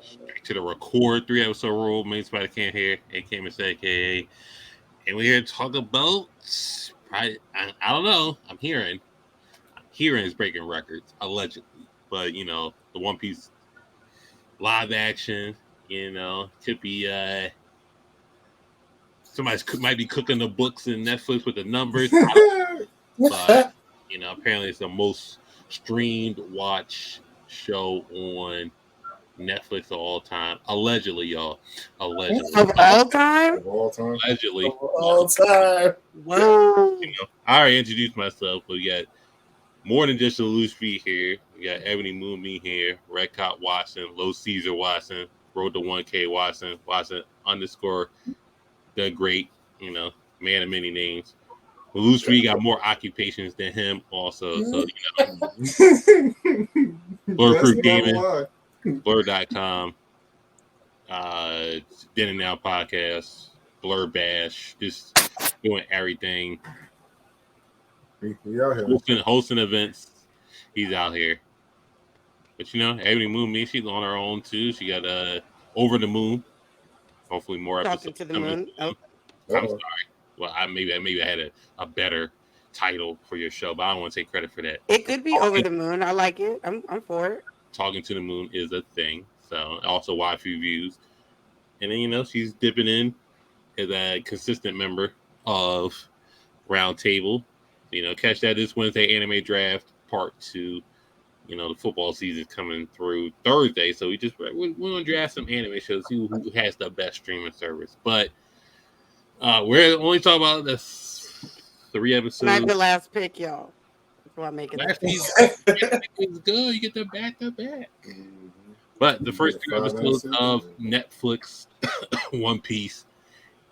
Straight to the record 3 episode rule. Main Spider can't hear. AK Mr. AKA. And we're here to talk about. I don't know. I'm hearing is breaking records, allegedly. But, the One Piece live action, could be. Somebody might be cooking the books in Netflix with the numbers. I don't know. But, apparently it's the most streamed watch show on Netflix of all time. Allegedly, y'all. Allegedly. Of all time? Of all time. Allegedly. All time. Whoa. I already introduced myself, but we got more than just a loose feet here. We got Ebony Moonbeam here, Red Cop Watson, Low Caesar Watson, Road to 1K Watson, Watson underscore the great, man of many names. Loose feet got more occupations than him also. So, Blur Crew Gaming, Blur.com, Then and Now Podcast, Blur Bash, just doing everything. We out here. Hosting events. He's out here. But Ebony Moonbeam, she's on her own too. She got Over the Moon. Hopefully more Talking episodes. to the moon. Oh. I'm sorry. Well, maybe I had a better title for your show, but I don't want to take credit for that. It could be Over the Moon. I like it. I'm for it. Talking to the Moon is a thing. So also waifu views. And then, she's dipping in as a consistent member of Roundtable. Catch that this Wednesday, Anime Draft Part 2. The football season's coming through Thursday, so we're gonna draft some anime shows, see who has the best streaming service. But we're only talking about the 3 episodes. Not the last pick, y'all. That's why I'm making Last piece is good. You get the back to back. But the first 3 episodes of Netflix One Piece,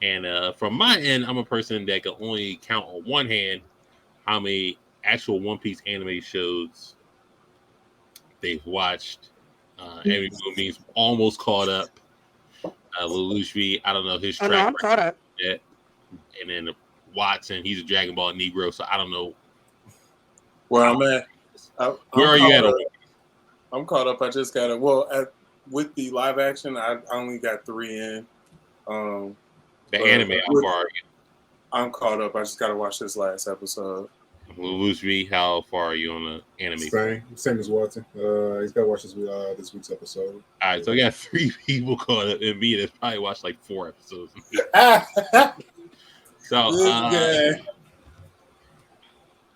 and from my end, I'm a person that can only count on one hand how many actual One Piece anime shows they've watched. Every movie's almost caught up. Lelouch, I don't know his track. I'm caught up. Yet. And then Watson, he's a Dragon Ball Negro, so I don't know. Where I'm at. Where are you at? I'm caught up. I just got it. With the live action, I only got 3 in. The anime, how far are you? I'm caught up. I just got to watch this last episode. Lelouch, how far are you on the anime? Same as Watson. He's got to watch this week's episode. All right, so I got 3 people caught up, and me that's probably watched like 4 episodes. So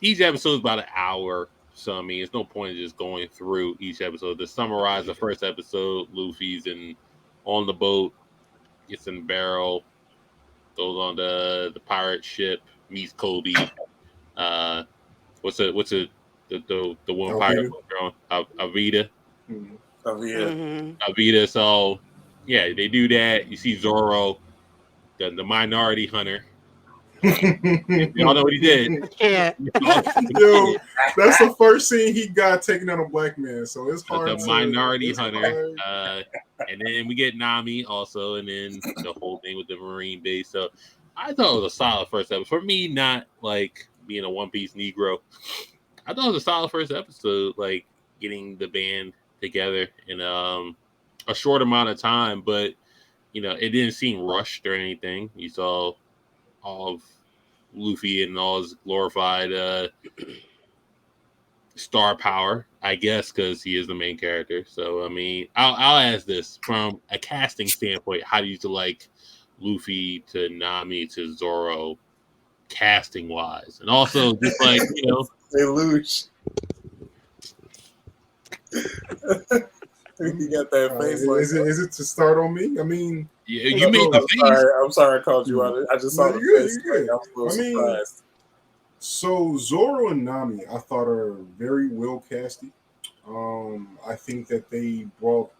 each episode is about an hour. So I mean, it's no point in just going through each episode. To summarize the first episode, Luffy's on the boat, gets in the barrel, goes on the pirate ship, meets Kobe. What's the one pirate girl? Avita. Mm-hmm. Oh yeah, Avita. So yeah, they do that. You see Zoro, the minority hunter. Y'all know what he did. Yeah. Yo, that's the first scene he got taking out a black man. So it's hard. The minority hunter. And then we get Nami also, and then the whole thing with the Marine base. So I thought it was a solid first episode. For me, not like being a One Piece Negro, I thought it was a solid first episode, like getting the band together in a short amount of time, but it didn't seem rushed or anything. You saw all of Luffy and all his glorified star power, I guess, because he is the main character. So I mean, I'll ask this from a casting standpoint: how do you like Luffy to Nami to Zoro, casting wise, and also just like they lose. You got that face. Is it to start on me? I mean, yeah, you made the face. I'm sorry I called you out. I just saw the face. Like, I was surprised. So Zoro and Nami, I thought are very well casted. I think that they brought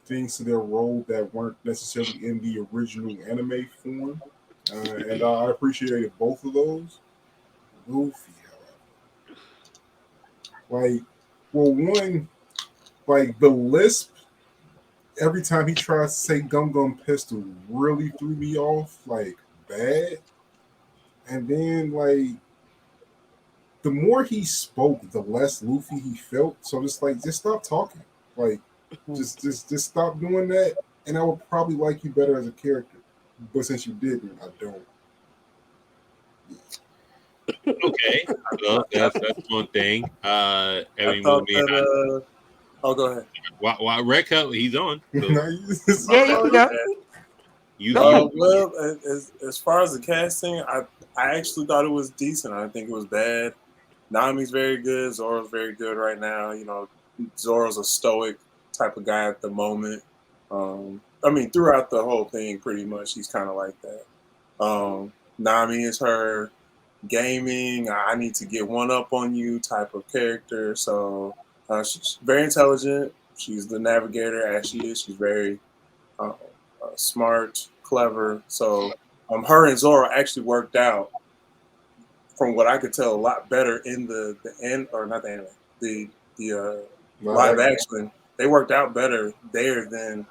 things to their role that weren't necessarily in the original anime form, and I appreciated both of those. Luffy, however, one. Like the lisp, every time he tries to say "gum gum pistol," really threw me off like bad. And then the more he spoke, the less Luffy he felt. So just stop talking. Like Just stop doing that, and I would probably like you better as a character. But since you didn't, I don't. Okay, well, that's one thing. I Every thought movie. that. Oh, go ahead. Why Red Cup? He's on. So Yeah, you can go. you, Go you Well, as far as the casting, I actually thought it was decent. I didn't think it was bad. Nami's very good. Zoro's very good right now. You know, Zoro's a stoic type of guy at the moment. I mean, throughout the whole thing, pretty much, he's kind of like that. Nami is her gaming. I need to get one up on you type of character. So she's very intelligent. She's the navigator as she is. She's very smart, clever. So her and Zoro actually worked out, from what I could tell, a lot better in the end, or not the anime, the live action. They worked out better there than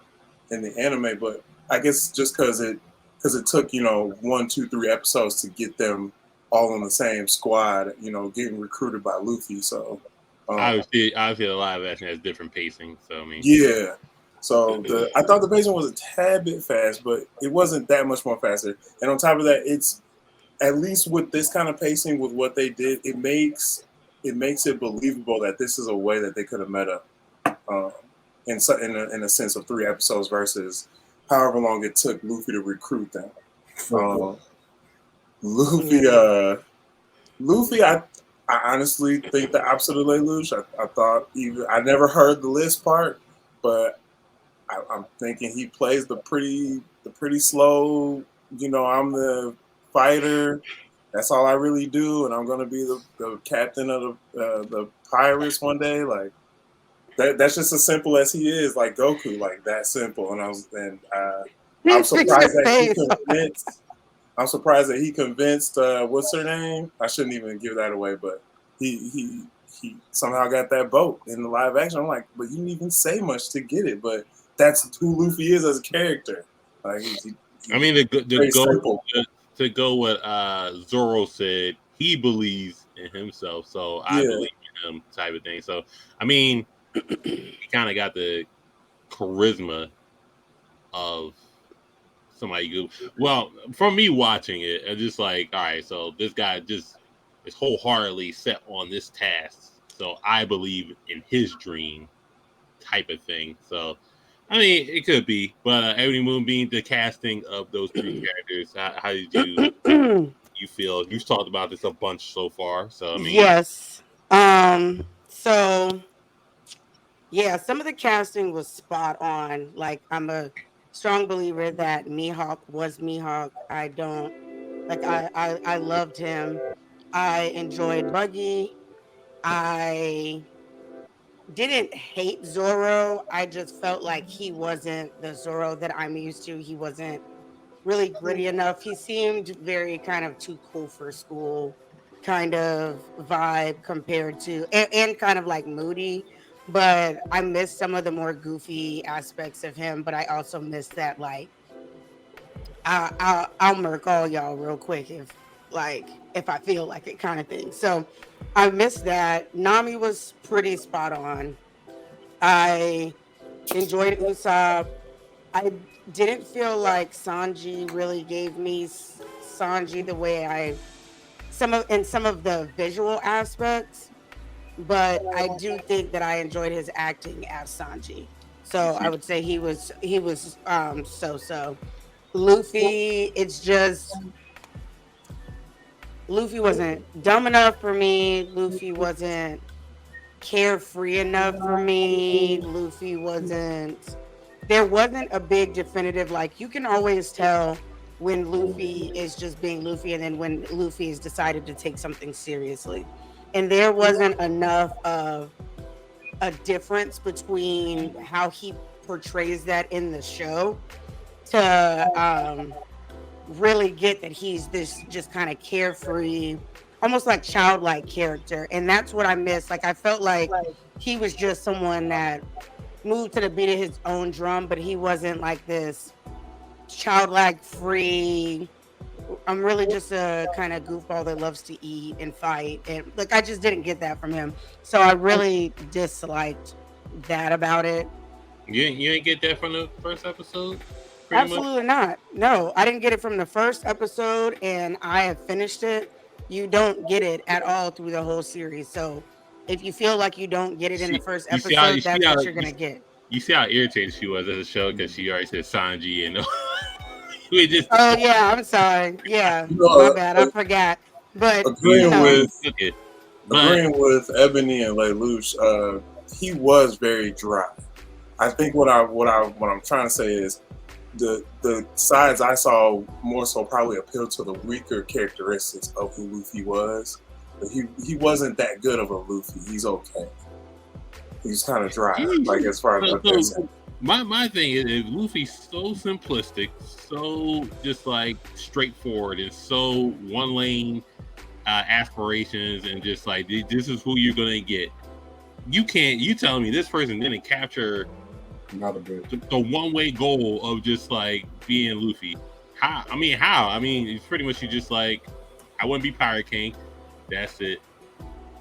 in the anime. But I guess just because it took 1, 2, 3 episodes to get them all on the same squad, getting recruited by Luffy. So obviously the live action has different pacing. So I mean, yeah. So I thought the pacing was a tad bit fast, but it wasn't that much more faster. And on top of that, it's at least with this kind of pacing, with what they did, it makes it believable that this is a way that they could have met up in a sense of 3 episodes versus however long it took Luffy to recruit them. Luffy, I honestly think the opposite of Lelouch. I thought I never heard the list part, but I'm thinking he plays the pretty slow. I'm the fighter. That's all I really do, and I'm gonna be the captain of the pirates one day. Like that's just as simple as he is, like Goku, like that simple. And I'm surprised that he convinced. What's her name? I shouldn't even give that away, but he somehow got that boat in the live action. I'm like, but you didn't even say much to get it, but that's who Luffy is as a character. Like, I mean, to go what Zoro said, he believes in himself, so I believe in him, type of thing. So I mean, he kind of got the charisma of somebody who, well, from me watching it, I'm just like, all right, so this guy just is wholeheartedly set on this task, so I believe in his dream, type of thing. So I mean, it could be, but Ebony Moonbeam, the casting of those 3 characters, how did you feel? You've talked about this a bunch so far, so I mean, yes. So yeah, some of the casting was spot on. Like, I'm a strong believer that Mihawk was Mihawk. I don't like. I loved him. I enjoyed Buggy. I didn't hate Zoro. I just felt like he wasn't the Zoro that I'm used to. He wasn't really gritty enough. He seemed very kind of too cool for school kind of vibe compared to, and kind of like moody. But I missed some of the more goofy aspects of him. But I also missed that, like, I'll murk all y'all real quick if I feel like it, kind of thing. So I missed that. Nami was pretty spot on. I enjoyed Usopp. I didn't feel like Sanji really gave me Sanji the way some of the visual aspects, but I do think that I enjoyed his acting as Sanji. So I would say he was so. Luffy, it's just Luffy wasn't dumb enough for me. Luffy wasn't carefree enough for me. There wasn't a big definitive, like, you can always tell when Luffy is just being Luffy and then when Luffy has decided to take something seriously. And there wasn't enough of a difference between how he portrays that in the show to really get that he's this just kind of carefree, almost like childlike character. And that's what I missed. Like, I felt like he was just someone that moved to the beat of his own drum, but he wasn't like this childlike, free, I'm really just a kind of goofball that loves to eat and fight. And like, I just didn't get that from him. So I really disliked that about it. You ain't get that from the first episode. Pretty Absolutely not. No, I didn't get it from the first episode, and I have finished it. You don't get it at all through the whole series. So if you feel like you don't get it in the first you see how episode, that's what you're gonna get. You see how irritated she was as a show because she already said Sanji and we just. Oh yeah, I'm sorry. Yeah, You know, my bad. I forgot. But agreeing But with Ebony and Lelouch, he was very dry. I think what I'm trying to say is the sides I saw more so probably appealed to the weaker characteristics of who Luffy was. But he wasn't that good of a Luffy. He's okay. He's kind of dry, like as far as my thing is, if Luffy's so simplistic, so just like straightforward, and so one lane aspirations, and just like this is who you're gonna get. You telling me this person didn't capture Not a bit. the one way goal of just like being Luffy? How? I mean, it's pretty much you just like, I want to be Pirate King. That's it.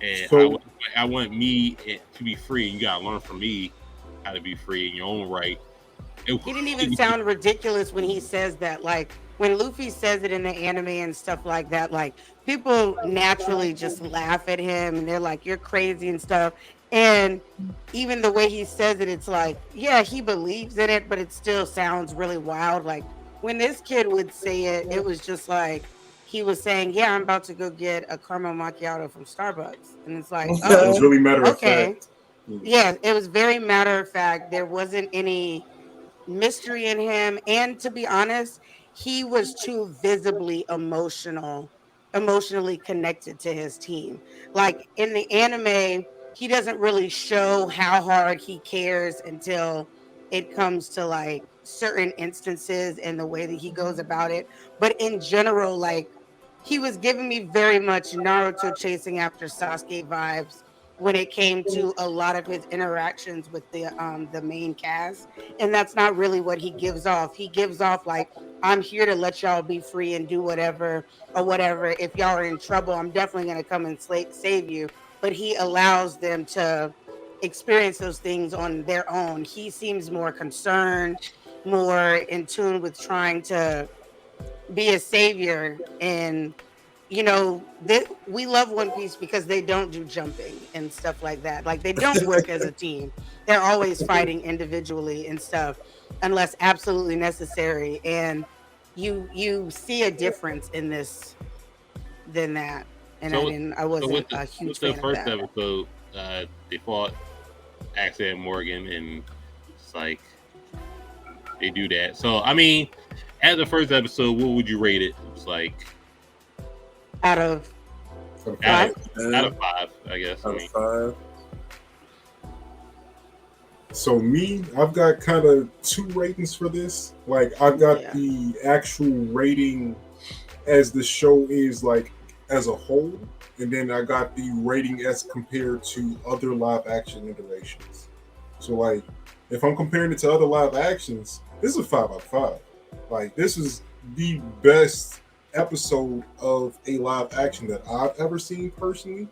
And So- I want me to be free. You gotta learn from me how to be free in your own right. he didn't even sound ridiculous when he says that. Like when Luffy says it in the anime and stuff like that, like people naturally just laugh at him and they're like, "You're crazy" and stuff. And even the way he says it, it's like, yeah, he believes in it, but it still sounds really wild. Like when this kid would say it, it was just like he was saying, "Yeah, I'm about to go get a caramel macchiato from Starbucks," and it's like, It was oh, really matter of okay. fact. Yeah, it was very matter of fact. There wasn't any mystery in him, and to be honest, he was too visibly emotionally connected to his team. Like in the anime, he doesn't really show how hard he cares until it comes to like certain instances and the way that he goes about it. But in general, like he was giving me very much Naruto chasing after Sasuke vibes when it came to a lot of his interactions with the main cast. And that's not really what he gives off. He gives off like, I'm here to let y'all be free and do whatever or whatever. If y'all are in trouble, I'm definitely going to come and save you. But he allows them to experience those things on their own. He seems more concerned, more in tune with trying to be a savior. And you know, we love One Piece because they don't do jumping and stuff like that. Like they don't work as a team. They're always fighting individually and stuff, unless absolutely necessary. And you see a difference in this than that. And I wasn't a huge fan the first of that. episode, they fought Axe and Morgan, and it's like they do that. So I mean, as the first episode, what would you rate it? It's like Out of out of 5, I guess. Out of 5. So me, I've got kind of 2 ratings for this. Like I've got the actual rating as the show is like as a whole, and then I got the rating as compared to other live action iterations. So like if I'm comparing it to other live actions, this is a 5 out of 5. Like this is the best episode of a live action that I've ever seen personally.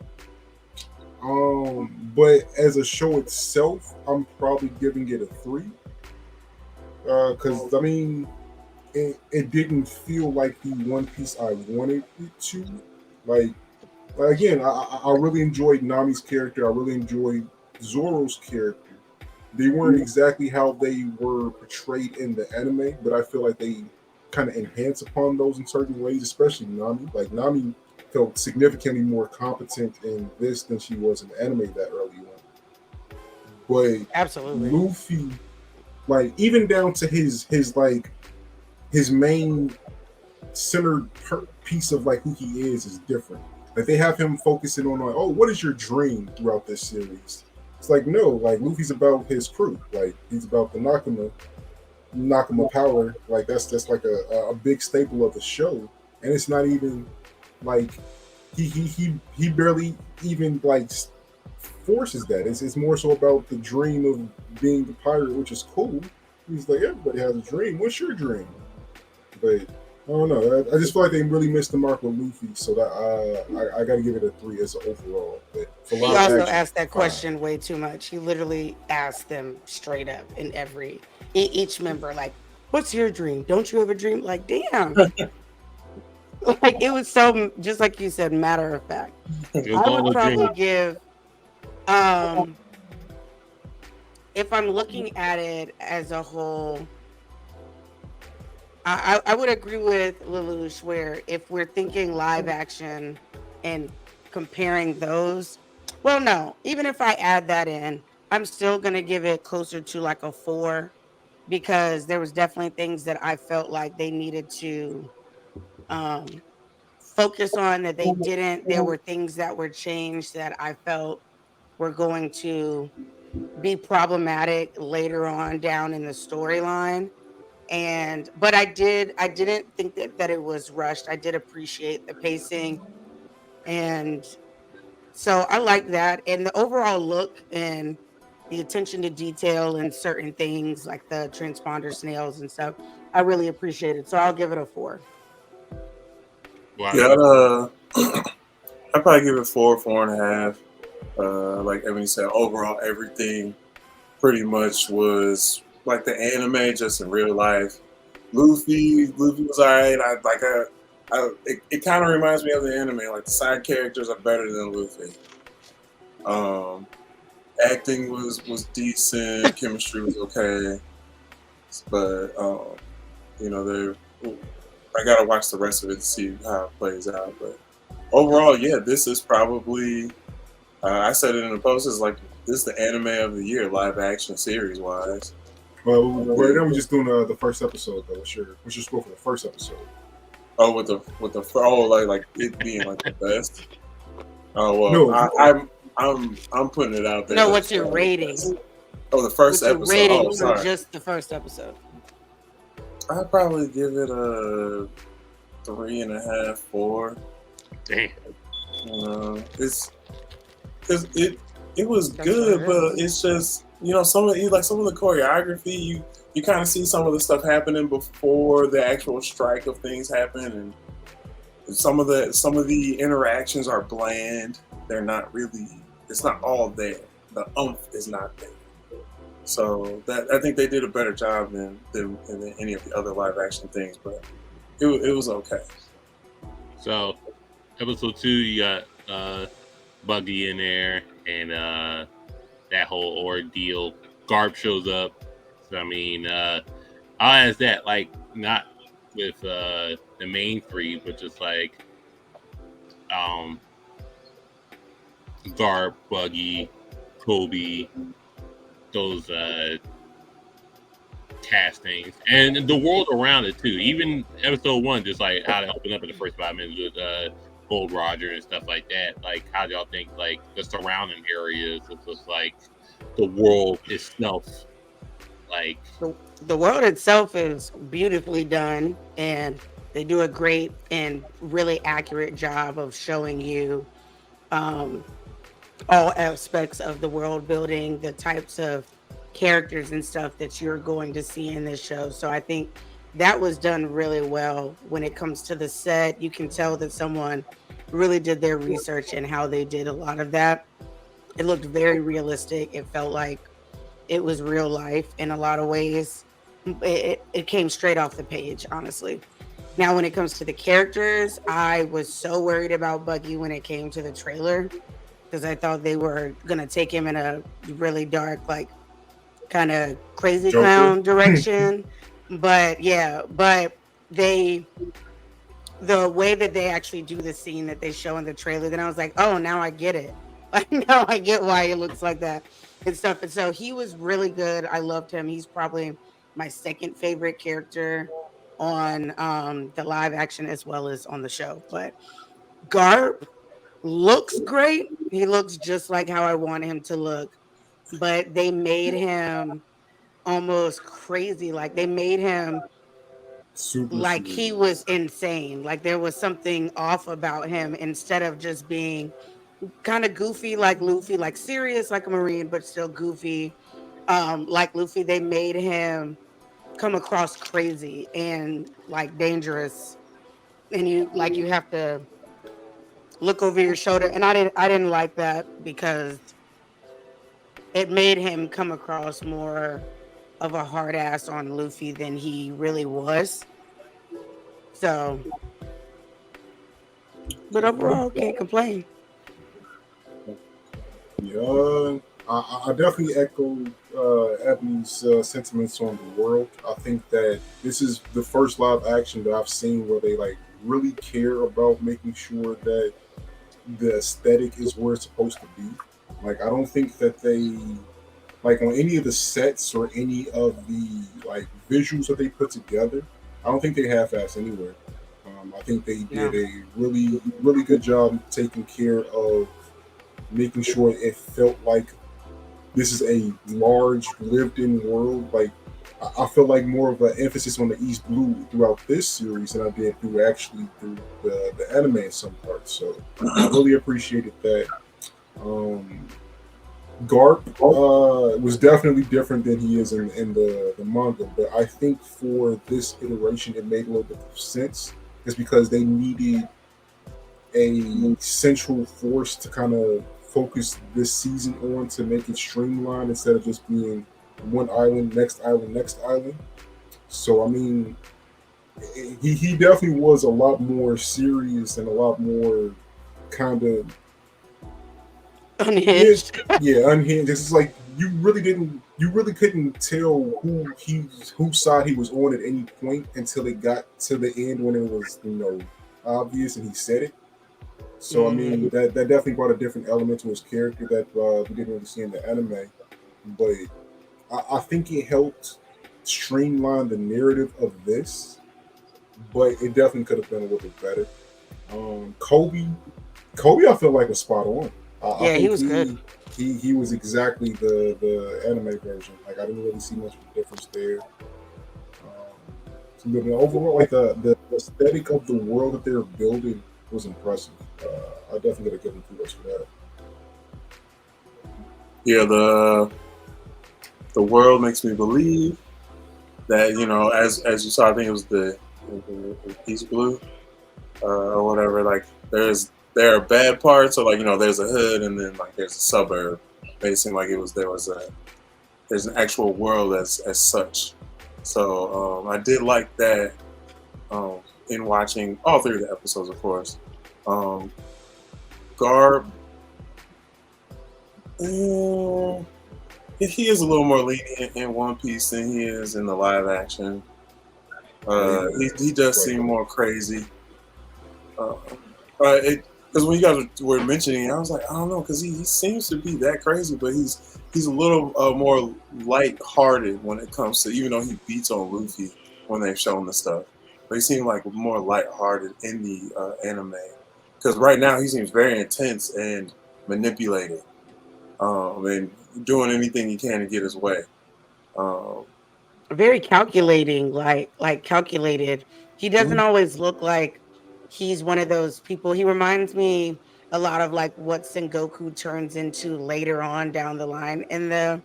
But as a show itself, I'm probably giving it a 3. Because I mean, it didn't feel like the One Piece I wanted it to. Like again, I really enjoyed Nami's character. I really enjoyed Zoro's character. They weren't exactly how they were portrayed in the anime, but I feel like they kind of enhance upon those in certain ways, especially Nami. Like Nami felt significantly more competent in this than she was in the anime that early on. But absolutely, Luffy, like even down to his main centered piece of like who he is different. Like they have him focusing on like, oh, what is your dream throughout this series? It's like no, like Luffy's about his crew. Like he's about the Nakama power. Like that's like a big staple of the show, and it's not even like he barely even like forces that. It's more so about the dream of being the pirate, which is cool. He's like, everybody has a dream. What's your dream? But I don't know. I just feel like they really missed the mark with Luffy, so that I got to give it a 3 as an overall. But for He live also action, asked that 5. question way too much. He literally asked them straight up in each member, like, "What's your dream? Don't you have a dream?" Like, damn, like it was so just like you said, matter of fact. It was I all would a probably dream. give, um, if I'm looking at it as a whole, I would agree with Lelouch where if we're thinking live action and comparing those, well, no, even if I add that in, I'm still gonna give it closer to like a 4 because there was definitely things that I felt like they needed to um focus on that they didn't. There were things that were changed that I felt were going to be problematic later on down in the storyline. And but I didn't think that it was rushed. I did appreciate the pacing, and so I like that. And the overall look and the attention to detail and certain things like the transponder snails and stuff, I really appreciate it. So I'll give it a 4. Wow. Yeah, I'd probably give it 4.5. Like Ebony said, overall everything pretty much was like the anime, just in real life. Luffy was alright. It kind of reminds me of the anime. Like the side characters are better than Luffy. Um, acting was decent. Chemistry was okay, but you know, I gotta watch the rest of it to see how it plays out. But overall, yeah, this is probably. I said it in the post. Is like this is the anime of the year, live action series wise. Well, right now we're just doing the first episode though. What's your score for the first episode? Oh, like it being like the best. Oh well, No, I'm putting it out there. No, That what's it's your probably the rating? best. Oh, the first What's your episode. rating Oh, for sorry. just the first episode? I'd probably give it a 3.5, 4. Damn. It's because it was That's good, what it but is. it's just some of the choreography. You kind of see some of the stuff happening before the actual strike of things happen, and some of the interactions are bland. They're not really. It's not all there. The oomph is not there. So that I think they did a better job than any of the other live action things, but it was okay. So, episode 2, you got Buggy in there, and that whole ordeal. Garp shows up. So, I mean, I'll ask that, like, not with the main 3, but just like um, Garp, Buggy, Kobe, those castings, and the world around it too. Even episode 1, just like how they open up in the first 5 minutes with Gold Roger and stuff like that. Like, how do y'all think like the surrounding areas of just like the world itself? Like, The world itself is beautifully done, and they do a great and really accurate job of showing you um, all aspects of the world building, the types of characters and stuff that you're going to see in this show. So I think that was done really well when it comes to the set. You can tell that someone really did their research and how they did a lot of that. It looked very realistic. It felt like it was real life in a lot of ways. It came straight off the page, honestly. Now, when it comes to the characters, I was so worried about Buggy when it came to the trailer because I thought they were gonna take him in a really dark, like kind of crazy Joker. clown direction. But yeah, but they the way that they actually do the scene that they show in the trailer, then I was like, oh, now I get it. Like now I get why it looks like that and stuff. And so he was really good. I loved him. He's probably my second favorite character on the live action as well as on the show. But Garp looks great. He looks just like how I want him to look. But they made him almost crazy. Like they made him Super like he serious. was insane. Like there was something off about him instead of just being kind of goofy like Luffy, like serious like a Marine, but still goofy. Like Luffy, they made him come across crazy and like dangerous, and you have to look over your shoulder. And I didn't like that because it made him come across more of a hard ass on Luffy than he really was. So, but overall, can't complain. Yeah, I definitely echo Ebony's sentiments on the world. I think that this is the first live action that I've seen where they like really care about making sure that the aesthetic is where it's supposed to be. Like, I don't think that they like on any of the sets or any of the like visuals that they put together. I don't think they half-ass anywhere. I think they No. did a really good job taking care of making sure it felt like this is a large lived-in world. Like, I feel like more of an emphasis on the East Blue throughout this series than I did through the anime in some parts. So I really appreciated that. Garp was definitely different than he is in the manga, but I think for this iteration it made a little bit of sense. It's because they needed a central force to kind of focus this season on to make it streamlined instead of just being one island, next island, next island. So I mean, he definitely was a lot more serious and a lot more kind of Unhinged. unhinged. It's like you really couldn't tell whose side he was on at any point until it got to the end when it was obvious and he said it. So I mean that definitely brought a different element to his character that we didn't really see in the anime, but I think it helped streamline the narrative of this, but it definitely could have been a little bit better. Kobe, I feel like was spot on. I Yeah, he think was good. He was exactly the anime version. Like, I didn't really see much of a difference there. So the overall, like the aesthetic of the world that they're building was impressive. I definitely gotta give them kudos for that. Yeah, the world makes me believe that, as you saw, I think it was the East Blue or whatever. Like, there are bad parts, or there's a hood and then like there's a suburb. It seemed like there's an actual world as such. So I did like that in watching all three of the episodes, of course. Garb, he is a little more lenient in One Piece than he is in the live action. He does seem more crazy. Because when you guys were mentioning it, I was like, I don't know, because he seems to be that crazy, but he's a little more light-hearted when it comes to, even though he beats on Luffy when they've shown the stuff. But he seemed like more light-hearted in the anime. Because right now he seems very intense and manipulated, and doing anything he can to get his way. Very calculating, like calculated. He doesn't always look like he's one of those people. He reminds me a lot of like what Sengoku turns into later on down the line in the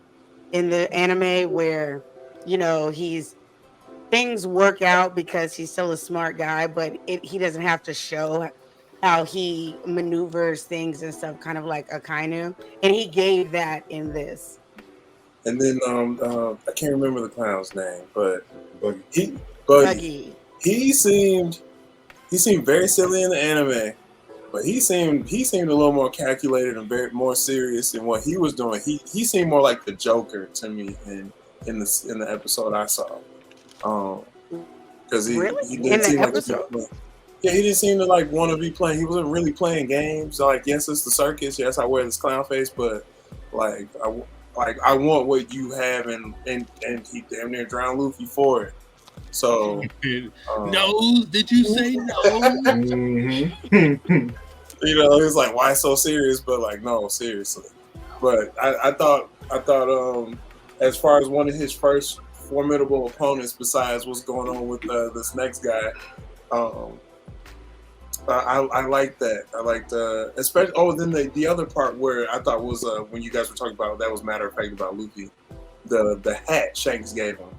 anime, where he's things work out because he's still a smart guy, but he doesn't have to show how he maneuvers things and stuff, kind of like Akainu, and he gave that in this. And then I can't remember the clown's name, but Buggy. he seemed very silly in the anime, but he seemed a little more calculated and very more serious in what he was doing. He seemed more like the Joker to me in the episode I saw. Because he didn't seem like he didn't seem to like want to be playing. He wasn't really playing games. Like, yes, it's the circus. Yes, I wear this clown face, but like I want what you have, and he damn near drowned Luffy for it. So no, did you say no? It's like, why so serious? But like, no, seriously. But I thought as far as one of his first formidable opponents, besides what's going on with this next guy, I like that. I liked especially. Oh, then the other part where I thought was when you guys were talking about that was matter of fact about Luffy, the hat Shanks gave him.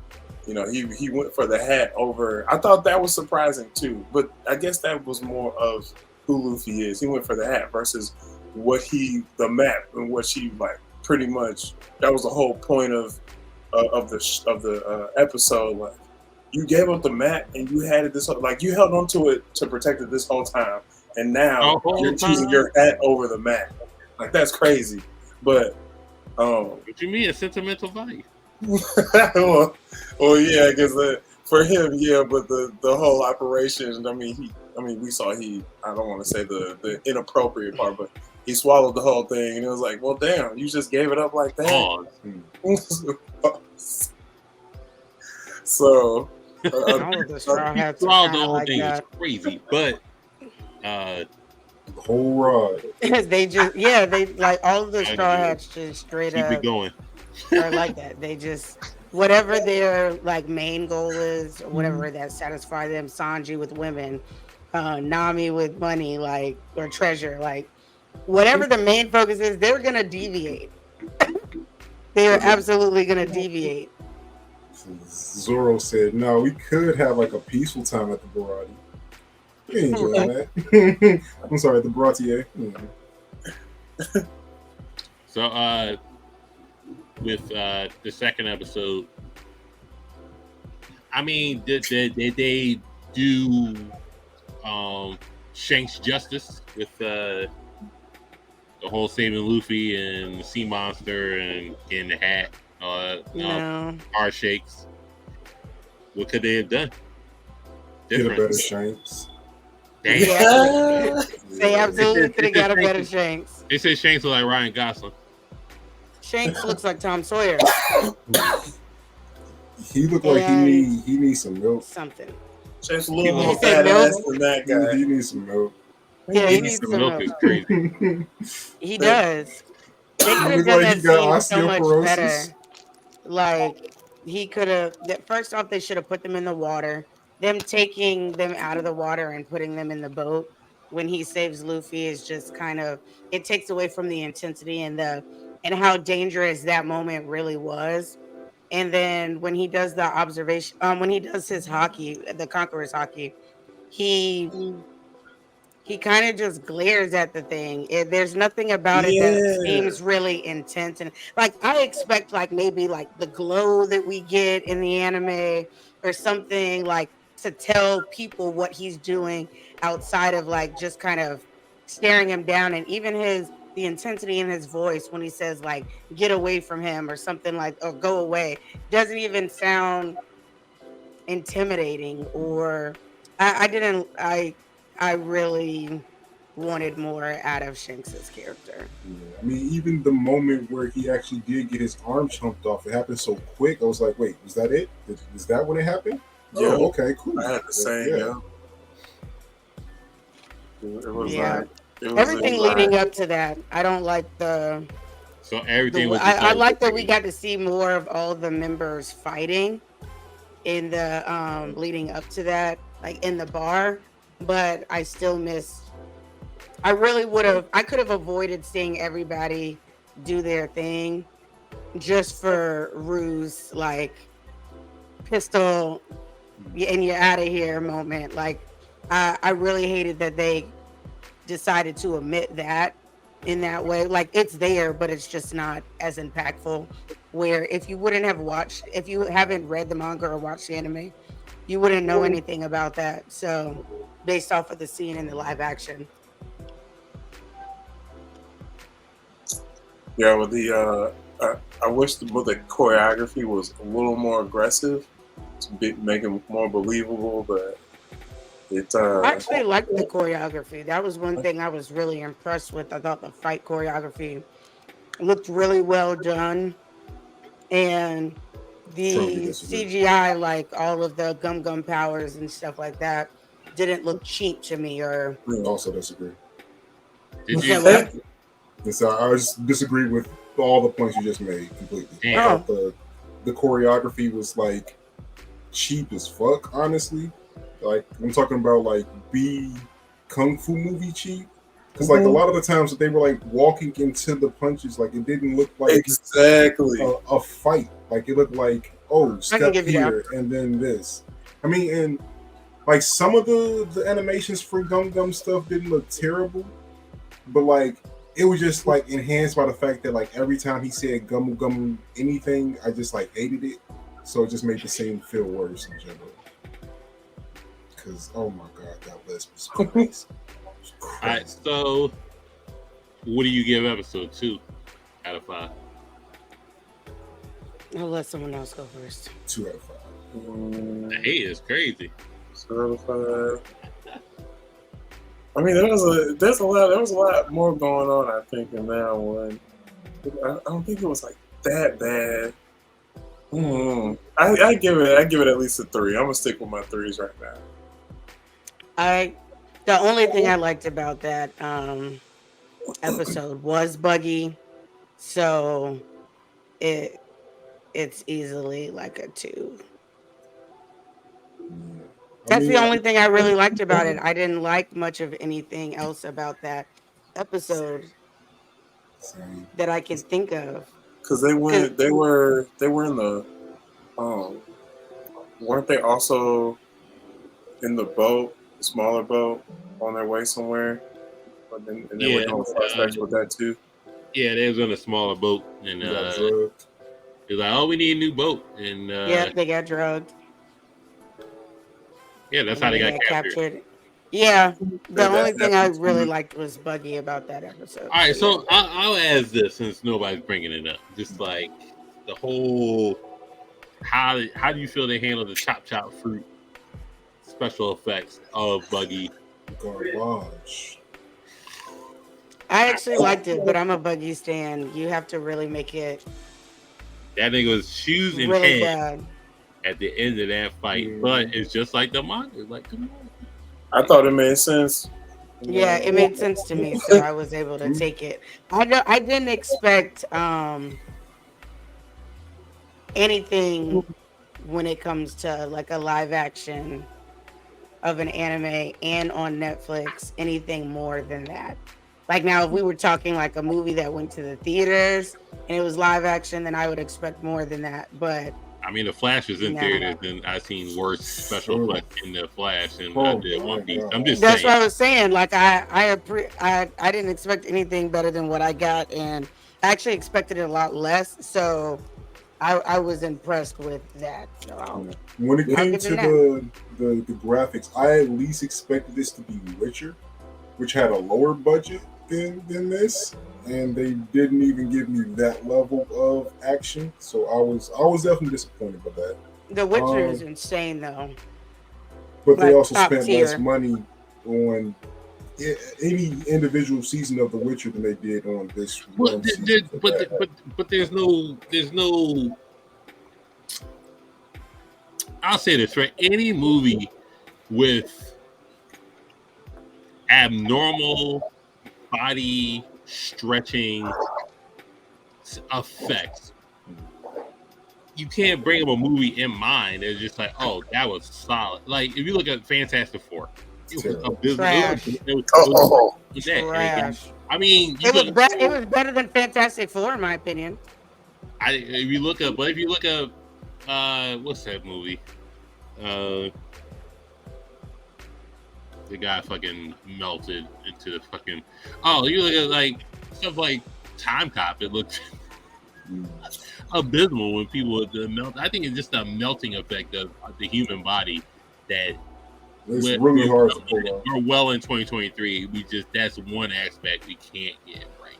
You know, he went for the hat over. I thought that was surprising too, but I guess that was more of who Luffy is. He went for the hat versus the map and what she like. Pretty much, that was the whole point of the episode. Like, you gave up the map and you had it you held on to it to protect it this whole time, and now you're choosing your hat over the map. Like, that's crazy. But what you mean a sentimental value? well, yeah, I guess for him, yeah. But the whole operation. I mean, we saw I don't want to say the inappropriate part, but he swallowed the whole thing, and it was like, well, damn, you just gave it up like that. So, the straw hats swallowed the whole like thing. that. It's crazy, but The whole ride. they like all of the straw hats just straight keep up it going. are like that. They just whatever their like main goal is, or whatever that satisfy them. Sanji with women, Nami with money, like or treasure, like whatever the main focus is, they're gonna deviate. They're absolutely gonna deviate. Zoro said, "No, we could have like a peaceful time at the Barati. We ain't enjoying that." I'm sorry, the Baratier. So, with the second episode, I mean, did they do Shanks justice with the whole saving Luffy and the sea monster and getting the hat? No. Hard shakes. What could they have done? Get a Different. better Shanks. Damn. Yeah. They absolutely could have got a better Shanks. They said Shanks look like Ryan Gosling. Shanks looks like Tom Sawyer. He looked like he needs some milk. Something. Just a little He more said badass than that guy. He needs some milk. Yeah, he He needs some some milk milk. is crazy. He does. They could have Look done like he that got scene so much osteoporosis. better. Like he could have. First off, they should have put them in the water. Them taking them out of the water and putting them in the boat when he saves Luffy is just kind of. It takes away from the intensity and how dangerous that moment really was. And then when he does the observation, when he does his Haki, the Conqueror's Haki, he kind of just glares at the thing. There's nothing about it that seems really intense. And like, I expect like maybe like the glow that we get in the anime or something like to tell people what he's doing outside of like just kind of staring him down. And even the intensity in his voice when he says like, get away from him or something like, or go away, doesn't even sound intimidating or I really wanted more out of Shanks's character. Yeah, I mean, even the moment where he actually did get his arm chomped off, it happened so quick. I was like, "Wait, was that it? Is that when it happened?" Yeah. Oh, okay, cool. I had the same. Yeah. It was like everything leading up to that. I don't like the. So everything was. I like that we got to see more of all the members fighting in the leading up to that, like in the bar. But I still missed. I really would have. I could have avoided seeing everybody do their thing, just for Rue's like pistol and you're out of here moment. Like I really hated that they decided to omit that in that way. Like it's there, but it's just not as impactful. Where if you haven't read the manga or watched the anime, you wouldn't know anything about that. So based off of the scene in the live action. Yeah, with the I wish the choreography was a little more aggressive to make it more believable, but I actually liked the choreography. That was one thing I was really impressed with. I thought the fight choreography looked really well done, and the CGI, like all of the gum powers and stuff like that, didn't look cheap to me. Or I also disagree. Did you? And so I just disagree with all the points you just made completely. Damn. The choreography was like cheap as fuck, honestly. Like I'm talking about like B kung fu movie cheap. Because like a lot of the times that they were like walking into the punches, like it didn't look like exactly a fight. Like it looked like oh, I step can give you that. here and then this. I mean, and like some of the animations for Gum Gum stuff didn't look terrible, but like it was just like enhanced by the fact that like every time he said Gum Gum anything, I just like hated it. So it just made the scene feel worse in general. Because oh my god, that list was crazy. It was All right, crazy. so what do you give episode 2 out of 5? I'll let someone else go first. 2 out of 5. The hate is crazy. Certified. I mean, there was a lot more going on. I think in that one, I don't think it was like that bad. I give it at least a 3. I'm gonna stick with my 3s right now. The only thing I liked about that episode was Buggy, so it's easily like a 2. That's the only thing I really liked about it. I didn't like much of anything else about that episode that I can think of. Because they were in the weren't they also in the boat, the smaller boat, on their way somewhere? And they were doing flashbacks with that too. Yeah, they was on a smaller boat, and he's like, "Oh, we need a new boat," and Yeah, they got drugged. yeah, that's and how they then got captured. Yeah, the That- only thing I that's- really liked was Buggy about that episode. All right, so I'll ask this since nobody's bringing it up. Just like the whole, how do you feel they handled the chop fruit special effects of Buggy? Garbage. I actually liked it, but I'm a Buggy stan. You have to really make it That nigga was shoes and really head bad. at the end of that fight, but it's just like the manga. Like, come on. I thought it made sense. Yeah, it made sense to me, so I was able to take it. I didn't expect anything when it comes to like a live action of an anime and on Netflix, anything more than that. Like now, if we were talking like a movie that went to the theaters and it was live action, then I would expect more than that. But I mean, the Flash was in No. theaters, and I've seen worse special Sure. effects in the Flash than I Oh, did my One Piece. God. I'm just that's what saying. I was saying. Like I didn't expect anything better than what I got, and I actually expected it a lot less. So I was impressed with that. So When it I'll came give to them the graphics, I at least expected this to be Witcher, which had a lower budget than this, and they didn't even give me that level of action. So I was definitely disappointed by that. The Witcher is insane, though. But they Like, also top spent tier. less money on any individual season of The Witcher than they did on this Well, one season. for that. but there's no. I'll say this for any movie with abnormal body stretching effects, you can't bring up a movie in mind that's just like, oh, that was solid. Like if you look at Fantastic Four, it was abysmal. Trash. It was that. Trash. I mean, It was better than Fantastic Four, in my opinion. if you look up, what's that movie? The guy fucking melted into the fucking. Oh, you look at like stuff like Time Cop. It looked abysmal when people melt. I think it's just a melting effect of the human body that It's really hard to pull off. we're well in 2023. That's one aspect we can't get right.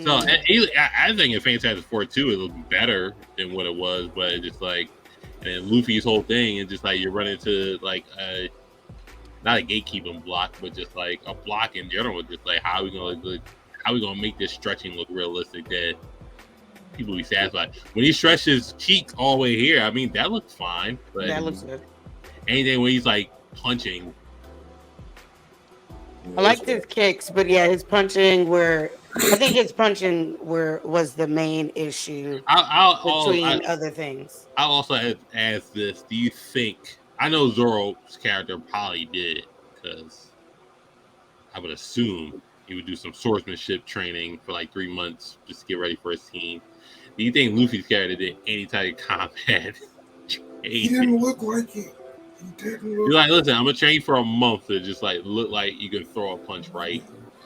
So I think in Fantastic Four 2 it looked better than what it was, but it's just like, and Luffy's whole thing is just like you run into like not a gatekeeping block, but just like a block in general. Just like how we gonna make this stretching look realistic that people be satisfied. When he stretches cheeks all the way here, I mean that looks fine. But That looks good. anything when he's like punching. I liked his kicks, but yeah, his punching was the main issue between other things. I'll also ask this: do you think? I know Zoro's character probably did it because I would assume he would do some swordsmanship training for like 3 months just to get ready for his team. Do you think Luffy's character did any type of combat? He didn't look like it. He didn't look. You're like, listen, I'm gonna train for a month to just like look like you can throw a punch right.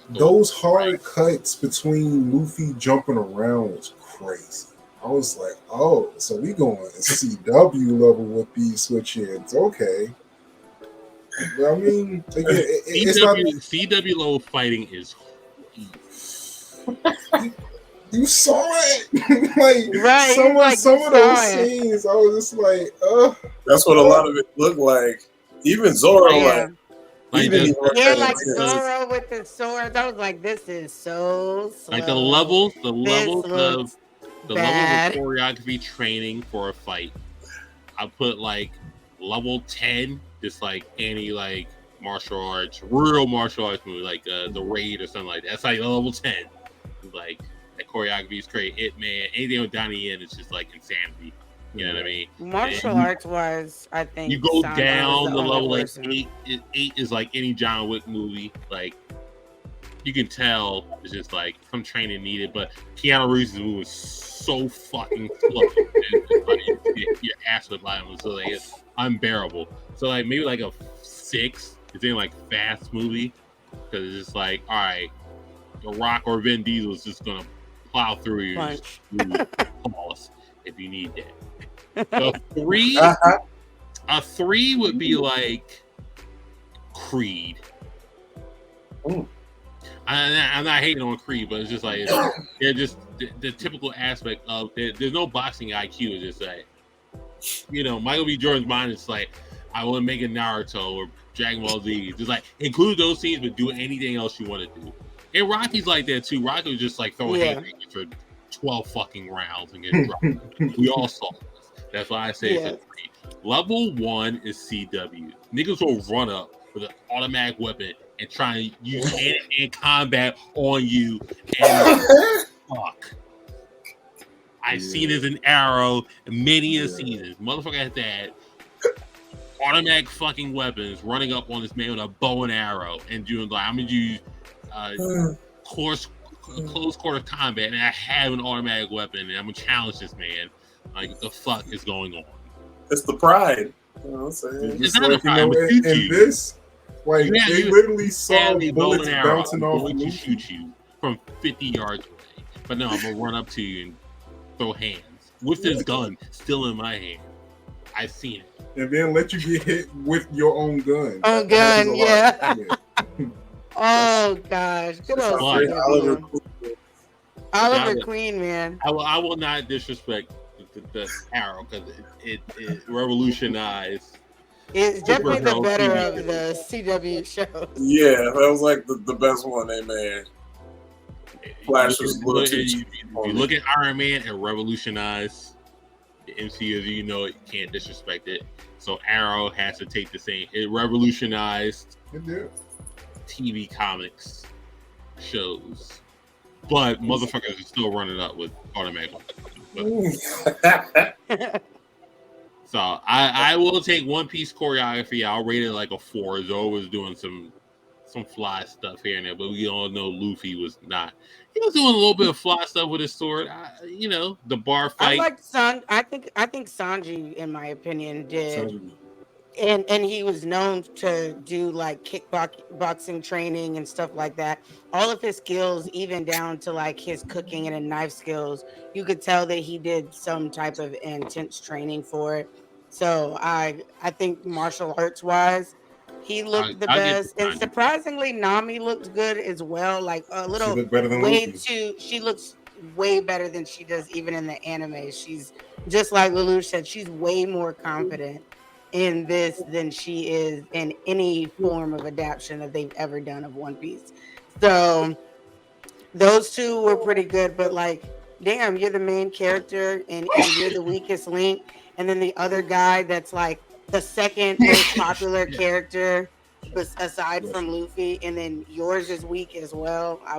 Those hard cuts between Luffy jumping around was crazy. I was like, oh, so we going CW level with these switch ins. Okay. But I mean, again, it's not. CW level fighting is. You saw it, like Right, some like, of you those saw it. scenes. I was just like, That's what a lot of it looked like. Even Zoro, Yeah. Like even the, Yeah, like the- Zoro with the sword. I was like, this is so slow. like the levels This of looks the bad. levels of choreography training for a fight. I put like level 10, just like any like martial arts, real martial arts movie, like the Raid or something like that. That's like level 10. Like that choreography is great. It man, anything with Donnie Yen is just like insanity. You know what I mean? Martial arts wise, I think You go Sanji down was the only level like person. 8. 8 is like any John Wick movie. Like you can tell it's just like some training needed, but Keanu Reeves is moving so fucking slow. It's like, your ass would lie on, so like it's unbearable. So like maybe like a 6 is in like fast movie because it's just like, all right, The Rock or Vin Diesel is just gonna plow through you. Punch. Pause if you need that. So 3, a 3 would be like Creed. Ooh. I'm not hating on Creed, but it's just like they're just the typical aspect of there's no boxing IQ. It's just like, you know, Michael B. Jordan's mind is like, I want to make a Naruto or Dragon Ball Z. Just like include those scenes, but do anything else you want to do. And Rocky's like that too. Rocky was just like throwing haymakers for 12 fucking rounds and get dropped. We all saw this. That's why I say it's a 3. Level 1 is CW. Niggas will run up with an automatic weapon and try and use hand-to-hand combat on you and fuck. I've seen it in Arrow many a seasons. Motherfucker has that automatic fucking weapons running up on this man with a bow and arrow and doing like, I'm gonna use close quarter combat and I have an automatic weapon and I'm gonna challenge this man. Like, what the fuck is going on? It's the pride. You know what I'm saying? It's not a crime, but in this, like Yeah, they you literally saw have a bow bullets and arrow. bouncing I'm off going to Luffy. shoot you from 50 yards away. But no, I'm gonna run up to you and throw hands with this gun still in my hand. I've seen it. And then let you get hit with your own gun. Own That gun, happens a lot. yeah. Oh gosh, good old Fun. Oliver CW. Oliver Yeah. Queen, man. I will not disrespect the Arrow because it revolutionized. It's definitely the Supergirl better TV. of the CW shows. Yeah, that was like the best one they made. Flash was a little too you cheap on you me. look at Iron Man and revolutionized the MCU. You know you can't disrespect it. So Arrow has to take the same. It revolutionized It did. TV comics shows, but motherfuckers are still running up with automatic weapons. So I will take One Piece choreography. I'll rate it like a 4. Zoro was doing some fly stuff here and there, but we all know Luffy was not. He was doing a little bit of fly stuff with his sword. You know, the bar I fight. like I think Sanji, in my opinion, did. Sanji. And he was known to do like boxing training and stuff like that. All of his skills, even down to like his cooking and knife skills, you could tell that he did some type of intense training for it. So I think martial arts wise, he looked the I'll get best. to And Sanji. surprisingly, Nami looked good as well. Like a She little looked better than way Luffy. she looks way better than she does even in the anime. She's just like Lelouch said, she's way more confident in this than she is in any form of adaptation that they've ever done of One Piece. So those two were pretty good, but like, damn, you're the main character and you're the weakest link, and then the other guy that's like the second most popular character aside from Luffy, and then yours is weak as well. I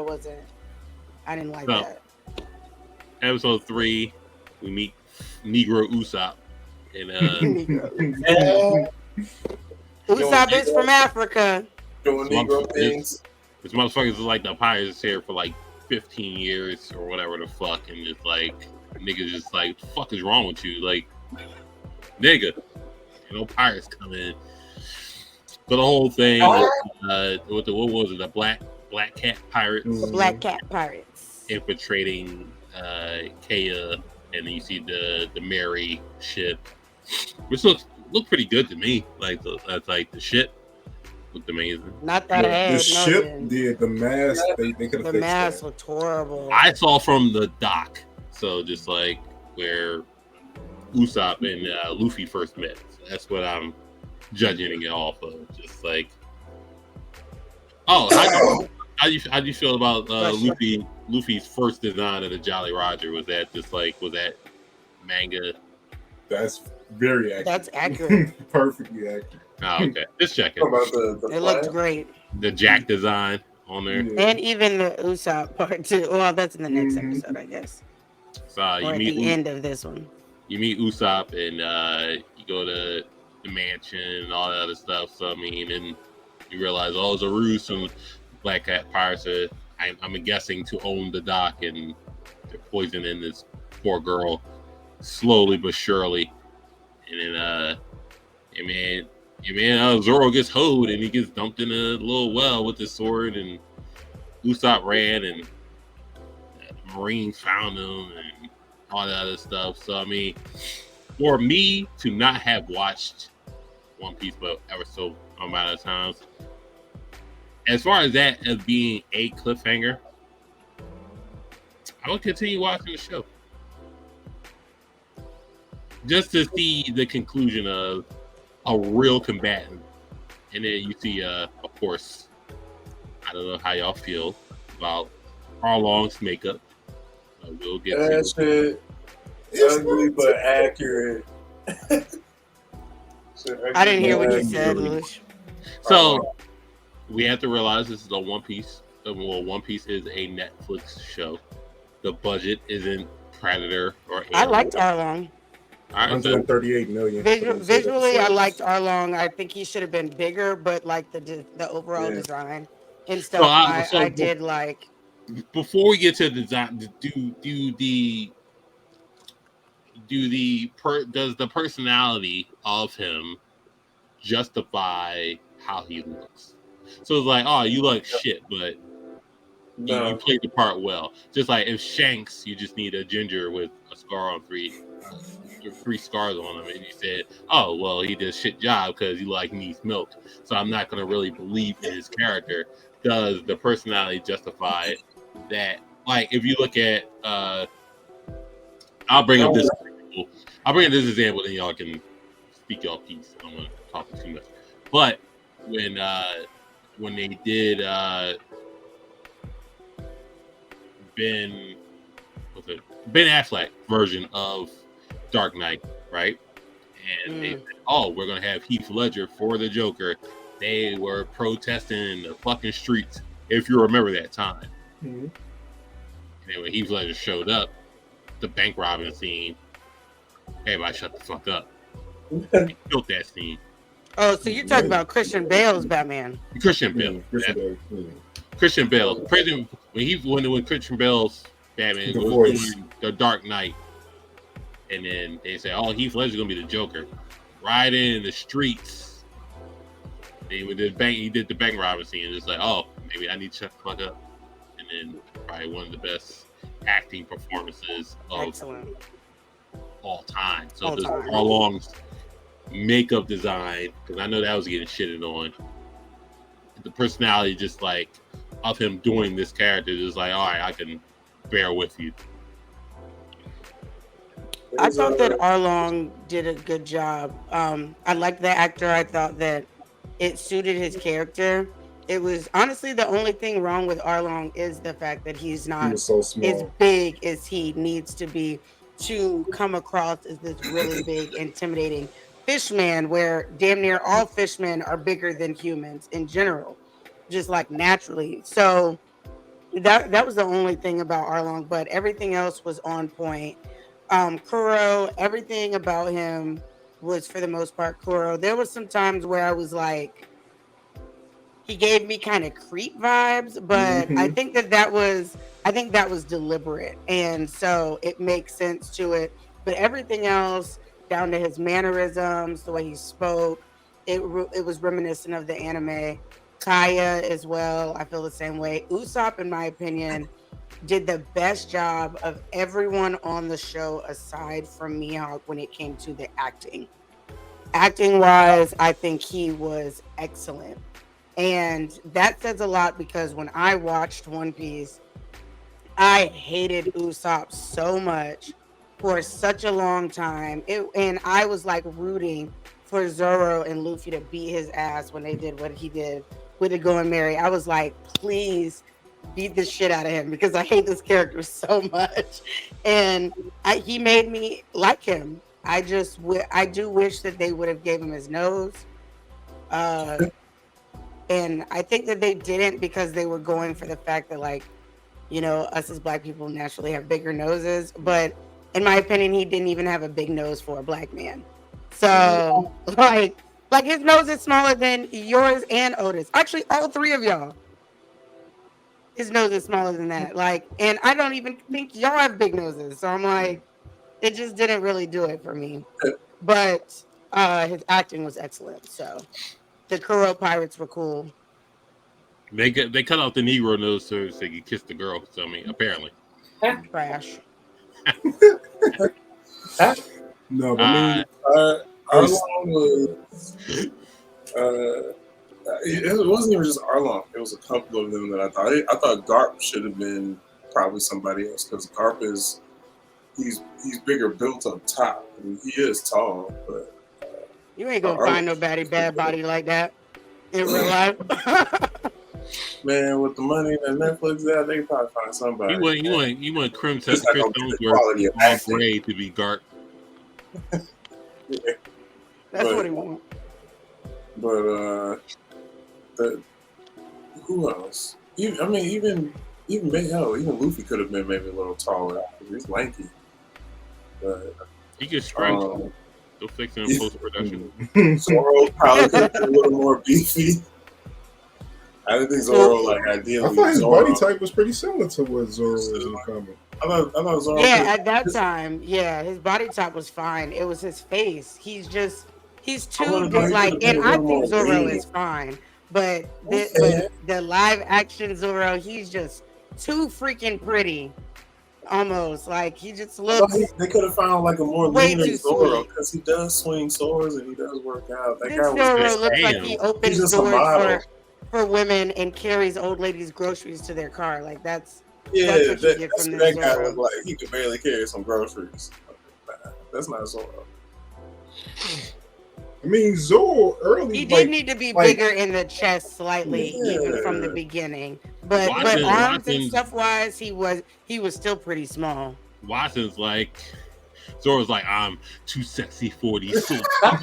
didn't like No. that. Episode 3, we meet Negro Usopp, and Usopp is from Africa. Doing Negro things. this motherfucker is like the pirates here for like 15 years or whatever the fuck, and just like niggas just like, the fuck is wrong with you? Like, nigga, no pirates come in. But the whole thing, what was it? The Black Cat Pirates. The Black Cat Pirates Infiltrating Kea, and you see the Mary ship, which looked pretty good to me. Like the ship looked amazing. Not that The ship did. The mask, they could have fixed the mask that. looked horrible. I saw from the dock, so just like where Usopp and Luffy first met. So that's what I'm judging it off of. Just like, how do you feel about Luffy's first design of the Jolly Roger? Was that manga? That's very accurate. That's accurate. Perfectly accurate. Oh, okay. Just checking. About the It looked great. The Jack design on there. Yeah. And even the Usopp part too. Well, that's in the next episode, I guess. So Or you at meet the end of this one. you meet Usopp and you go to the mansion and all that other stuff. So I mean, and you realize, it's a ruse from Black Cat Pirates. I'm guessing to own the dock, and they're poisoning this poor girl slowly but surely. And then, Zoro gets hoed and he gets dumped in a little well with his sword, and Usopp ran, and the Marines found him and all that other stuff. So I mean, for me to not have watched One Piece but ever so amount of times, as far as that as being a cliffhanger, I will continue watching the show just to see the conclusion of a real combatant. And then you see, of course, I don't know how y'all feel about Arlong's makeup. We'll get to that shit. Ugly but accurate. I didn't hear what you said, Lush. So we have to realize this is a One Piece. Well, One Piece is a Netflix show. The budget isn't Predator or Alien. I liked Arlong. All right, so 138 million. Visually, I liked Arlong. I think he should have been bigger, but like the overall design and stuff, I did like. Before we get to the design, does the personality of him justify how he looks? So it's like, you look shit, but you played the part well. Just like if Shanks, you just need a ginger with a scar on three scars on him, and you said, well, he did a shit job because he needs milk. So I'm not gonna really believe in his character. Does the personality justify that? Like, if you look at, I'll bring up this example, then y'all can speak your piece. I don't want to talk too much. But when they did Ben Affleck version of Dark Knight, right? And they said, we're gonna have Heath Ledger for the Joker. They were protesting in the fucking streets, if you remember that time. Mm-hmm. And then when Heath Ledger showed up, the bank robbing scene, everybody shut the fuck up. He killed that scene. Oh, so you're talking about Christian Bale's Batman? Christian Bale. Christian Bale. When Christian Bale's Batman was doing the Dark Knight, and then they say, Heath Ledger's gonna be the Joker. Riding in the streets. He did the bank robbing scene, and it's like, maybe I need to shut the fuck up. And then probably one of the best acting performances of all time. So this Arlong's makeup design, because I know that was getting shitted on. The personality, just like of him doing this character, is like, all right, I can bear with you. I thought that Arlong did a good job. I liked the actor. I thought that it suited his character. It was honestly the only thing wrong with Arlong is the fact that he's not so small, as big as he needs to be to come across as this really big, intimidating fishman, where damn near all fishmen are bigger than humans in general, just like naturally. So that was the only thing about Arlong, but everything else was on point. Kuro, everything about him was for the most part Kuro. There was some times where I was like, he gave me kind of creep vibes, but I think that was I think that was deliberate, and so it makes sense to it. But everything else, down to his mannerisms, the way he spoke, it was reminiscent of the anime. Kaya as well, I feel the same way. Usopp, in my opinion, did the best job of everyone on the show aside from Mihawk when it came to the acting. Acting wise, I think he was excellent. And that says a lot because when I watched One Piece, I hated Usopp so much for such a long time. And I was like rooting for Zoro and Luffy to beat his ass when they did what he did with the Going Merry. I was like, please beat the shit out of him because I hate this character so much. And he made me like him. I do wish that they would have gave him his nose. And I think that they didn't because they were going for the fact that, like, you know, us as black people naturally have bigger noses. But in my opinion, he didn't even have a big nose for a black man. So, like his nose is smaller than yours and Otis. Actually, all three of y'all. His nose is smaller than that. Like, and I don't even think y'all have big noses. So I'm like, it just didn't really do it for me. But his acting was excellent. So the Kuro pirates were cool. They cut off the Negro nose so they could kiss the girl. So I mean, apparently, Trash. No, but I mean, Arlong was. It wasn't even just Arlong. It was a couple of them that I thought. I thought Garp should have been probably somebody else because Garp he's bigger built up top. I mean, he is tall, but you ain't gonna find nobody bad body like that in real life. Man, with the money that Netflix got, they probably find somebody. You want Chris quality of acting. Gray to be Garp. Yeah. That's what he wants. But who else? Even Luffy could have been maybe a little taller. He's lanky, but he gets stretched. They'll fix him in post production. Zoro probably could have been a little more beefy. I didn't think Zoro ideally. I thought his body type was pretty similar to what Zoro was in the comic. I thought Zoro. Yeah, at that time, his body type was fine. It was his face. He's too like, and I think Zoro is fine, but the live action Zoro, he's just too freaking pretty. Almost like he just looks. They could have found like a more leaner Zoro because he does swing swords and he does work out. That guy Zoro looks like he opens doors for women and carries old ladies' groceries to their car. Like that's what you get from that guy looked like he could barely carry some groceries. That's not Zoro. I mean, Zoro early. He did need to be bigger in the chest slightly, even from the beginning. But arms and stuff wise, he was still pretty small. Watson's like, Zoro's like, I'm too sexy for these suits. I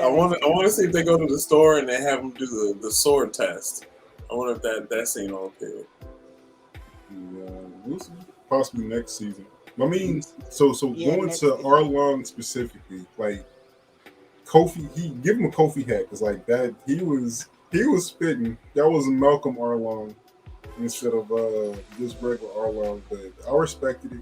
want to see if they go to the store and they have him do the sword test. I wonder if that scene okay. Yeah, possibly next season. I mean, so going to Arlong specifically, like Kofi, give him a Kofi hat because like that he was spitting. That was Malcolm Arlong instead of just regular Arlong, but I respected it.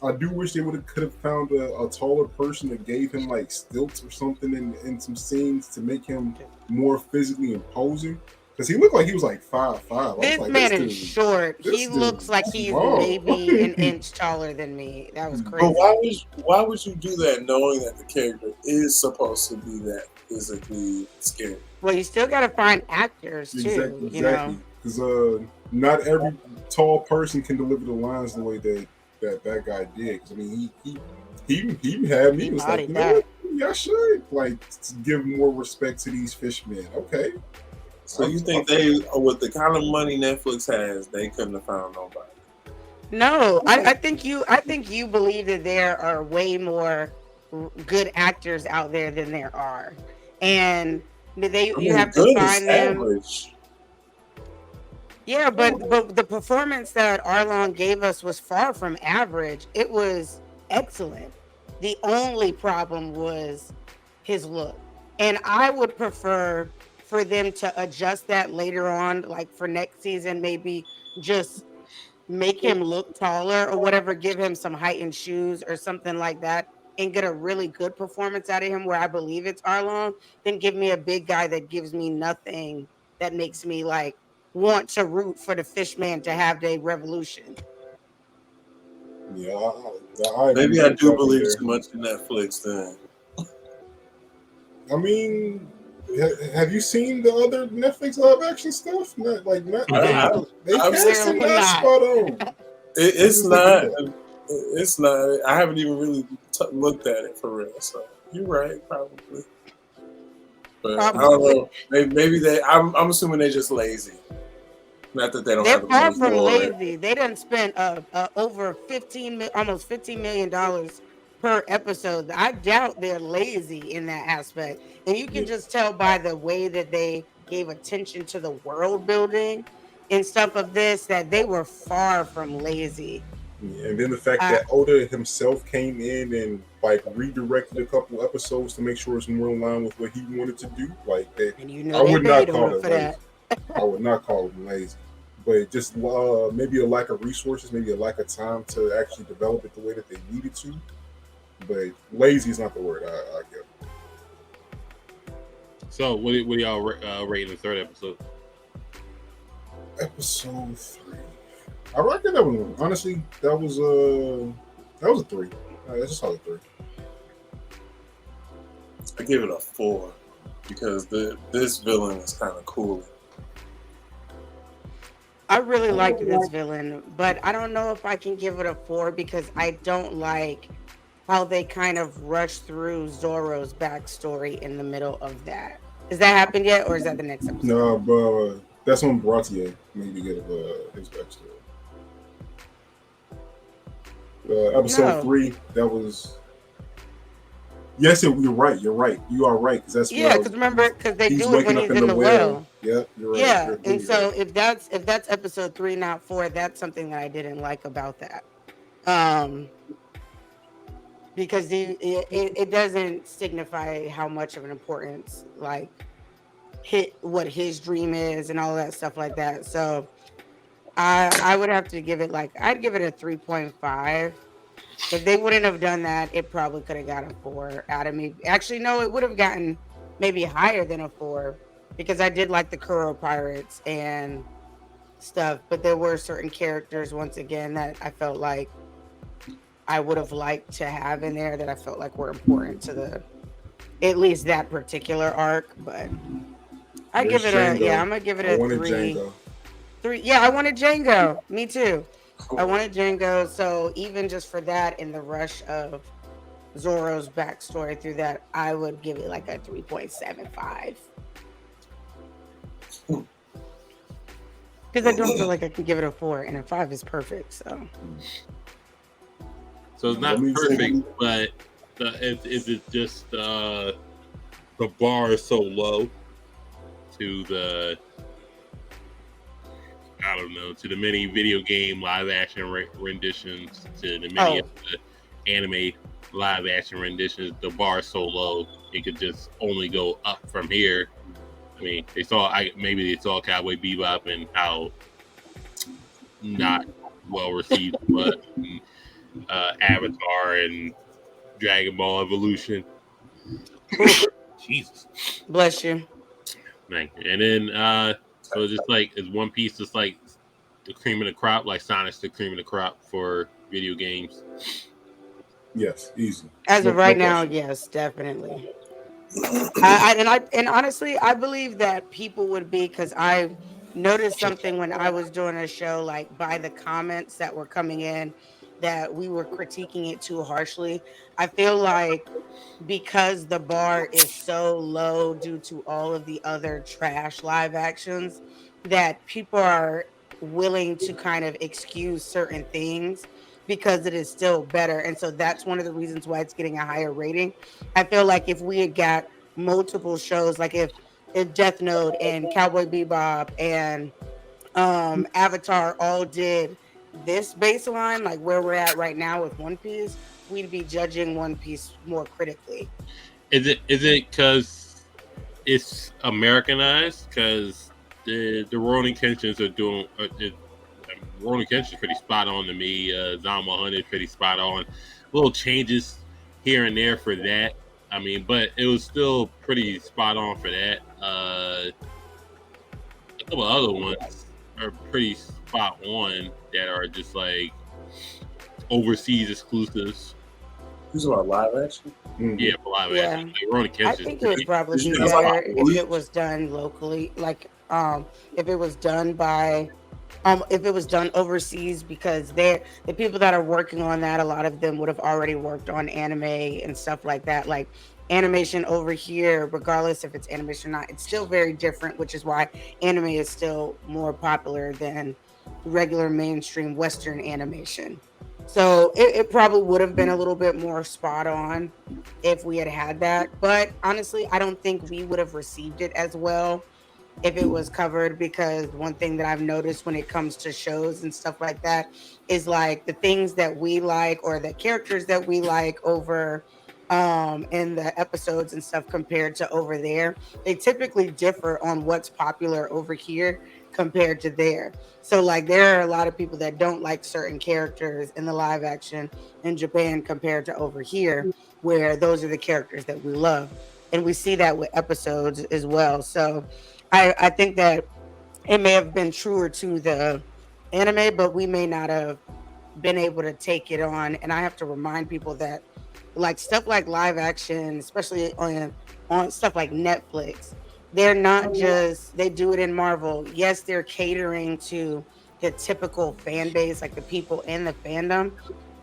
I do wish they could have found a taller person that gave him like stilts or something in some scenes to make him more physically imposing. Because he looked like he was like 5'5". This man is short. He looks like he's maybe an inch taller than me. That was crazy. But why would you do that knowing that the character is supposed to be that physically scary? Well, you still got to find actors too. Exactly. You know, because not every tall person can deliver the lines the way that guy did. Because I mean, he had me. He was like, I should like give more respect to these fishmen. Okay. So you think they, with the kind of money Netflix has, they couldn't have found nobody? No, I think you believe that there are way more good actors out there than there are, and you have to find them. Yeah, but the performance that Arlong gave us was far from average. It was excellent. The only problem was his look, and I would prefer for them to adjust that later on, like for next season, maybe just make him look taller or whatever, give him some heightened shoes or something like that, and get a really good performance out of him where I believe it's Arlong, then give me a big guy that gives me nothing that makes me like want to root for the Fishman to have the revolution. Yeah, I agree Maybe I with do that one believe there. too much in Netflix then. I mean, have you seen the other Netflix live action stuff? Not they I've cast him clearly not not. spot on. It's Just not. look at It's not. I haven't even really looked at it for real. So you're right, probably. But I don't know. Maybe they. I'm assuming they're just lazy. Not that they don't They're have the far money from for it. lazy. They done spent over almost $15 million per episode. I doubt they're lazy in that aspect. And you can just tell by the way that they gave attention to the world building and stuff of this that they were far from lazy. And then the fact that Oda himself came in and like redirected a couple episodes to make sure it's more in line with what he wanted to do, like that. And you know I they would not paid call Oda it for lazy. that. I would not call it lazy, but just maybe a lack of resources, maybe a lack of time to actually develop it the way that they needed to. But lazy is not the word I get. So, what do y'all rate in the third episode? Episode 3. I reckon that one. Honestly, that was a 3. That's a solid 3. I give it a 4 because this villain is kind of cool. I really liked this villain, but I don't know if I can give it a 4 because I don't like how they kind of rush through Zoro's backstory in the middle of that. Has that happened yet, or is that the next episode? No, but that's when Baratier maybe get his backstory. Episode 3, that was. Yes, you're right. You're right. You are right. Because that's because remember, because they do it when he's in the well. Yeah, you're right. Yeah, and so if that's episode 3, not 4, that's something that I didn't like about that. Because it doesn't signify how much of an importance like what his dream is and all that stuff like that. So I would have to give it I'd give it a 3.5. If they wouldn't have done that, it probably could have got a 4 out of me. Actually, no, it would have gotten maybe higher than a 4 because I did like the Kuro Pirates and stuff, but there were certain characters once again that I felt like I would have liked to have in there that I felt like were important to at least that particular arc. But I give it I'm gonna give it a 3. 3. Yeah, I wanted Django. Me too. I wanted Django. So even just for that, in the rush of Zoro's backstory through that, I would give it like a 3.75. Because I don't feel like I can give it a 4, and a 5 is perfect. So it's not perfect, but is it just the bar is so low to the to the many video game live action renditions, to the many of the anime live action renditions, the bar is so low it could just only go up from here. I mean, maybe they saw Cowboy Bebop and how not well received, but Avatar and Dragon Ball Evolution. Jesus, bless you. Thank you. And then so just like is One Piece just like the cream of the crop, like Sonic's the cream of the crop for video games? Yes, easy. As of right now, yes, definitely. And honestly, I believe that people would be, because I noticed something when I was doing a show, like by the comments that were coming in, that we were critiquing it too harshly. I feel like because the bar is so low due to all of the other trash live actions, that people are willing to kind of excuse certain things because it is still better. And so that's one of the reasons why it's getting a higher rating. I feel like if we had got multiple shows, like if Death Note and Cowboy Bebop and Avatar all did this baseline, like where we're at right now with One Piece, we'd be judging One Piece more critically. Is it because it's Americanized because the Ronin Kenshins are doing. Ronin Kenshin's pretty spot on to me. Zom 100 pretty spot on. Little changes here and there for that. I mean, but it was still pretty spot on for that. A couple of other ones are pretty spot on that are just like overseas exclusives. Who's about live action? Yeah, for live Yeah. action. Like, Ronin I Kenshin. think it would probably be It's like better a if bleach. it was done locally, like if it was done by if it was done overseas, because the people that are working on that, a lot of them would have already worked on anime and stuff like that. Like animation over here, regardless if it's animation or not, it's still very different, which is why anime is still more popular than regular mainstream Western animation. So it probably would have been a little bit more spot on if we had that. But honestly, I don't think we would have received it as well if it was covered, because one thing that I've noticed when it comes to shows and stuff like that is like the things that we like or the characters that we like over in the episodes and stuff compared to over there, they typically differ on what's popular over here compared to there. So like there are a lot of people that don't like certain characters in the live action in Japan compared to over here, where those are the characters that we love. And we see that with episodes as well. So I think that it may have been truer to the anime, but we may not have been able to take it on. And I have to remind people that like stuff like live action, especially on stuff like Netflix, they're not just they do it in Marvel. Yes, they're catering to the typical fan base, like the people in the fandom,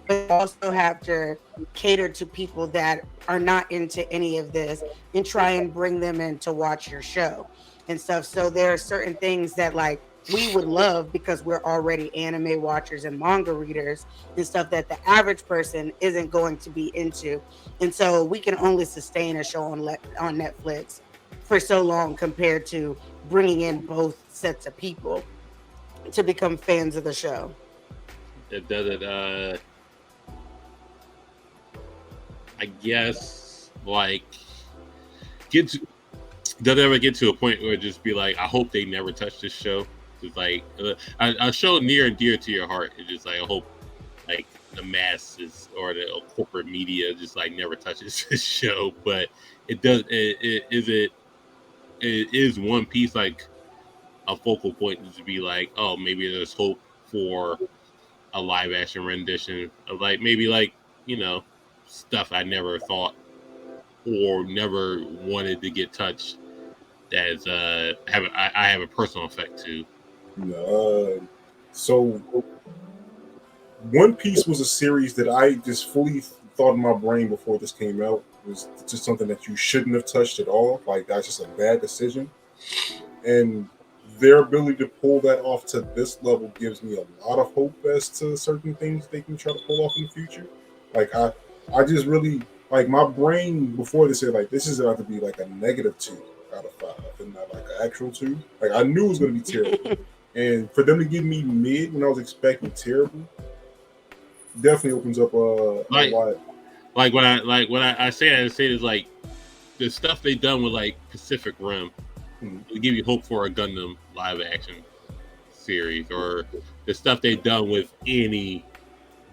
but also have to cater to people that are not into any of this and try and bring them in to watch your show and stuff. So there are certain things that like we would love because we're already anime watchers and manga readers and stuff that the average person isn't going to be into. And so we can only sustain a show on Netflix for so long compared to bringing in both sets of people to become fans of the show. It does it. I guess like get to, does it ever get to a point where it just be like, I hope they never touch this show. It's like a show near and dear to your heart. It's just like I hope like the masses or the corporate media just like never touches this show. But it does. It is One Piece like a focal point to be like, oh, maybe there's hope for a live action rendition of like maybe like stuff I never thought or never wanted to get touched. That's I have a personal effect to. So One Piece was a series that I just fully thought in my brain before this came out. It was just something that you shouldn't have touched at all. Like that's just a bad decision. And their ability to pull that off to this level gives me a lot of hope as to certain things they can try to pull off in the future. Like I just really like my brain before this said like this is about to be like a -2 out of 5 and not like an actual 2. Like I knew it was gonna be terrible. And for them to give me mid when I was expecting terrible, definitely opens up a lot. Like when I say that, I say is like the stuff they done with like Pacific Rim to give you hope for a Gundam live action series, or the stuff they've done with any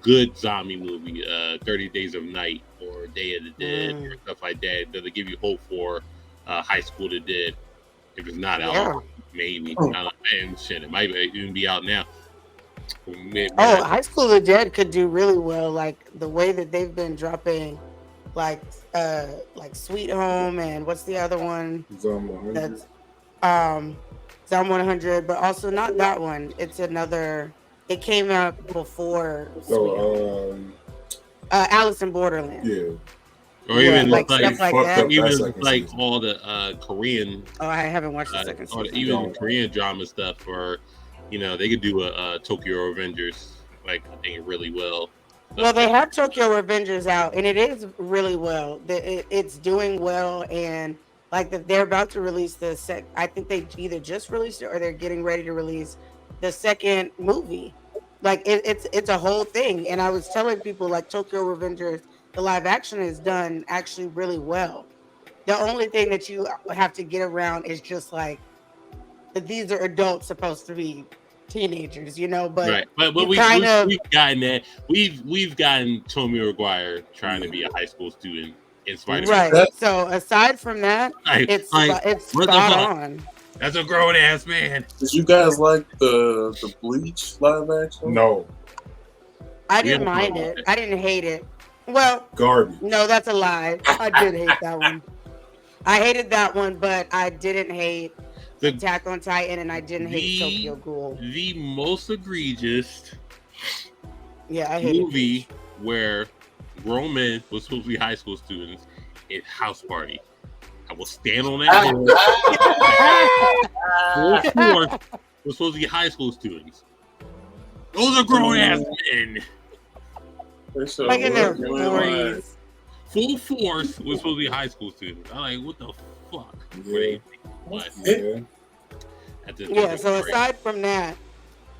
good zombie movie, 30 Days of Night or Day of the Dead or stuff like that. Does it give you hope for High School of the Dead? If it's not out, maybe. And shit, it might even be out now. High School of the Dead could do really well. Like the way that they've been dropping, like Sweet Home and what's the other one? Zom 100. That's Zom 100, but also not that one. It's another. It came out before. So Alice in Borderland. yeah. Or even like stuff like that. Even like all the Korean. Oh, I haven't watched the second or season. even Korean drama stuff, or they could do a Tokyo Revengers like I think really well. Well, they have Tokyo Revengers out, and it is really well. It's doing well, and like they're about to release the I think they either just released it or they're getting ready to release the second movie. Like it's a whole thing, and I was telling people like Tokyo Revengers, the live action is done actually really well. The only thing that you have to get around is just like that these are adults supposed to be teenagers, you know. But right, but you kind of we've gotten that. We've gotten Tommy Maguire trying to be a high school student in Spider-Man. right. That- So aside from that, it's like, it's what the spot fuck? on. That's a grown ass man. Did you guys like the Bleach live action? No, I We didn't haven't mind thought it. about it. I didn't hate it. Well, garbage. no, that's a lie. I did hate that one. I hated that one, but I didn't hate The Attack on Titan, and I didn't hate The- Tokyo Ghoul. the most egregious Yeah, I hated movie where grown men were supposed to be high school students is House Party. I will stand on that. Full force was supposed to be high school students. Those are grown ass men. They showed like in their what you ain't like. 40s. Full force was supposed to be high school students. I'm like, what the fuck? Yeah. What? Yeah. That just Yeah, doesn't so break. aside from that,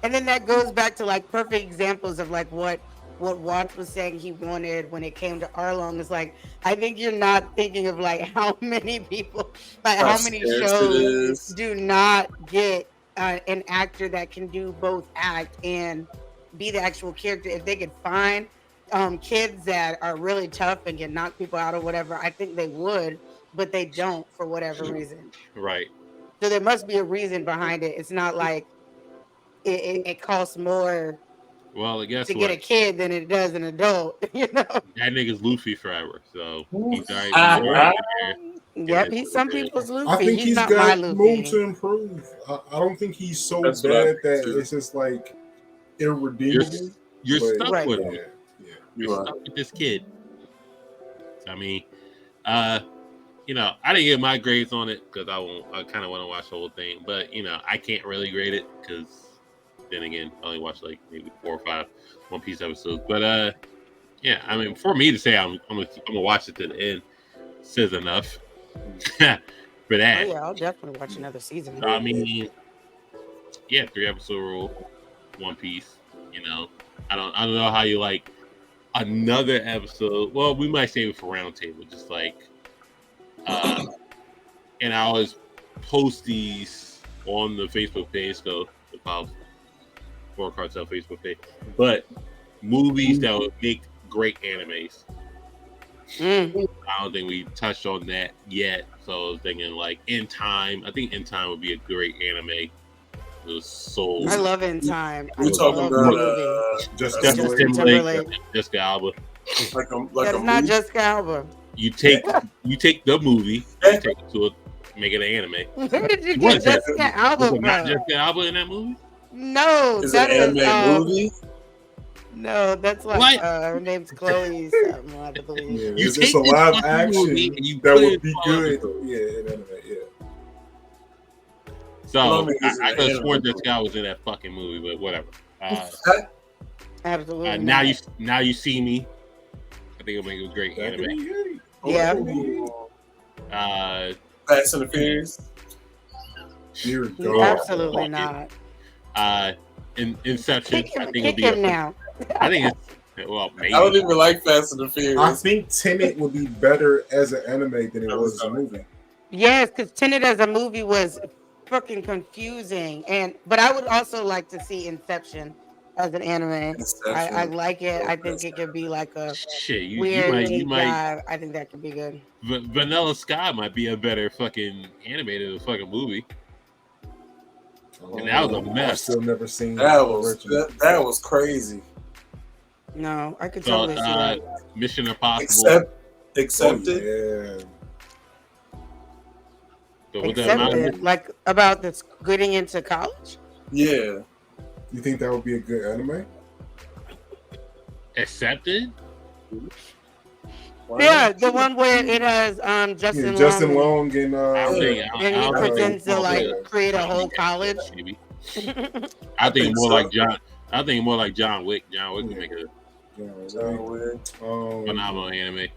and then that goes back to like perfect examples of like what Watch was saying he wanted when it came to Arlong is like, I think you're not thinking of like how many people, like how many scarce it shows is. do not get an actor that can do both act and be the actual character. If they could find kids that are really tough and can knock people out or whatever, I think they would, but they don't for whatever reason. Right. So there must be a reason behind it. It's not like it costs more Well, I guess to what? get a kid than it does an adult, you know? That nigga's Luffy forever, so he's alright. Ah, He's alright there. Yep, he's some people's Luffy. I think he's he's not my got room Luffy. to improve. I don't think he's so That's what I bad think, that too. it's just like irredeemable. You're But- stuck Right. with Yeah, him. yeah. You're You are. stuck with this kid. I mean, you know, I didn't get my grades on it because I kind of want to watch the whole thing, but you know, I can't really grade it because then again, I only watched like maybe 4 or 5 One Piece episodes. But yeah, I mean, for me to say I'm gonna watch it to the end says enough for Oh that. yeah, I'll definitely watch another season. I mean, yeah, 3 episode rule, One Piece. You know, I don't know how you like another episode. Well, we might save it for roundtable, just like, and I always post these on the Facebook page, so about for Cartel Facebook page. But movies that would make great animes. Mm. I don't think we touched on that yet. So I was thinking like In Time. I think In Time would be a great anime. It was so I love In Time. I We talking love about the movie. Just Justin Justin Timberlake, Timberlake. Jessica Alba. like a That's not movie. Jessica Alba. You take the movie, you take it to make it an anime. Where did you What get is that? Jessica Alba Was it not from? Jessica Alba in that movie? No, Is that it an is anime movie? no, that's like What? her name's Chloe something, I believe. Yeah, You it's just take a this live fucking action movie and you that put it would be in good. Hollywood. Yeah, in anime. Yeah. So Well, it's I an could have sworn anime Jessica Alba was in that fucking movie, but whatever. Absolutely. Now not. you see me. I think it'll make a great That could anime. be good. Yeah. Fast and the Furious. Dear God. Absolutely not. Inception. Kick I him, think it'll kick be. him now. I think it's well, maybe. I don't even like Fast and the Furious. I think Tenet would be better as an anime than it was as a movie. Yes, because Tenet as a movie was fucking confusing, but I would also like to see Inception as an anime. I like it. I think it could be like a Shit, you weird might deep dive. I think that could be good. Vanilla Sky might be a better fucking animated than a fucking movie. And that was a mess. I've still never seen That was original. that was crazy. No, I could So totally see that. Mission Impossible. Accepted. Yeah. So with that amount of- Accepted, like about this getting into college. Yeah. You think that would be a good anime? accepted. Yeah, the one where it has Justin Yeah, Justin Long, Long and I don't think. I and he don't think- pretends to like yeah. create a whole college. Maybe. I think think more so. like John. I think more like John Wick. John Wick would make a Yeah, phenomenal anime.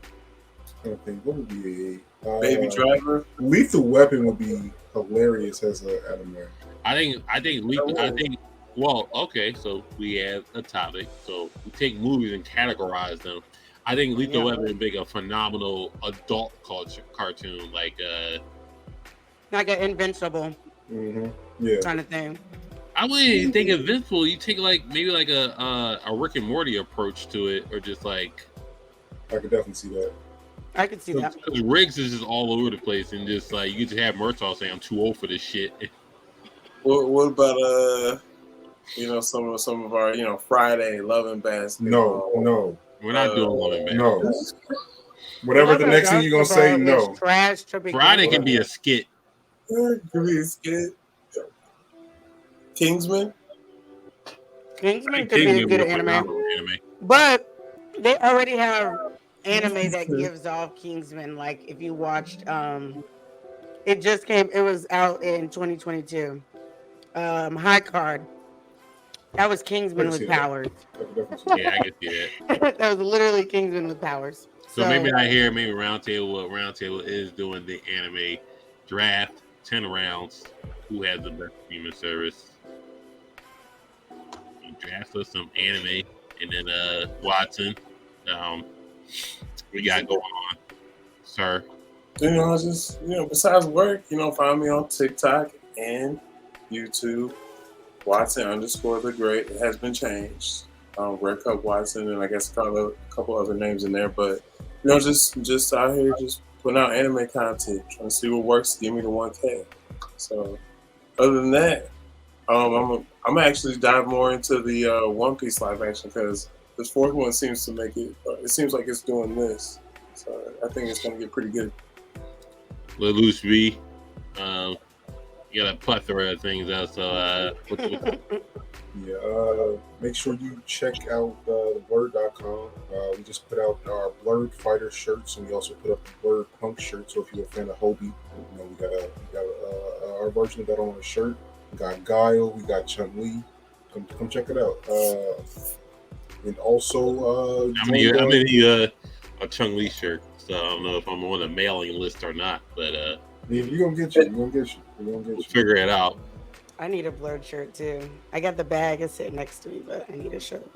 I think what would be Baby Driver. Lethal Weapon would be hilarious as an anime. I think. Well, okay. So we have a topic. So we take movies and categorize them. I think Lethal Yeah. Weapon would make a phenomenal adult culture cartoon, like Like an Invincible Yeah. kind of thing. I wouldn't even think Invincible. You take maybe like a Rick and Morty approach to it, or just like I could definitely see that. I could see that. because Riggs is just all over the place, and just like you just have Murtaugh saying, "I'm too old for this shit." What about some of our Friday loving basketball? No. We're not doing Loving Back. No. Whatever the next thing you're gonna say, Basketball no. is trash to begin Friday with. can be a skit. Give me a skit. Kingsman. Kingsman could be a good anime, but they already have anime that gives off Kingsman. Like if you watched, it just came. It was out in 2022. High Card. That was Kingsman with powers. Yeah, I can see that. That was literally Kingsman with powers. So maybe I hear maybe Roundtable. What Roundtable is doing the anime draft, 10 rounds. Who has the best streaming service? You draft us some anime, and then Watson. We got going on, sir. Just besides work, find me on TikTok and YouTube. Watson_the Great. It has been changed. Red Cup Watson, and I guess a couple other names in there. But just out here, just putting out anime content, trying to see what works. Give me the 1K. So, other than that, I'm actually dive more into the One Piece live action because this fourth one seems to make it. It seems like it's doing this. So I think it's going to get pretty good. Lil Loose V. You got a plethora of things out. So make sure you check out blurred.com. We just put out our Blurred Fighter shirts, and we also put up the Blurred Punk shirt. So if you're a fan of Hobie, we got our version of that on a shirt. We got Guile, we got Chun Li. Come check it out. And also, I'm gonna need a Chung Li shirt. So I don't know if I'm on the mailing list or not, but we're gonna get you. We'll figure it out. I need a Blurred shirt too. I got the bag, it's sitting next to me, but I need a shirt.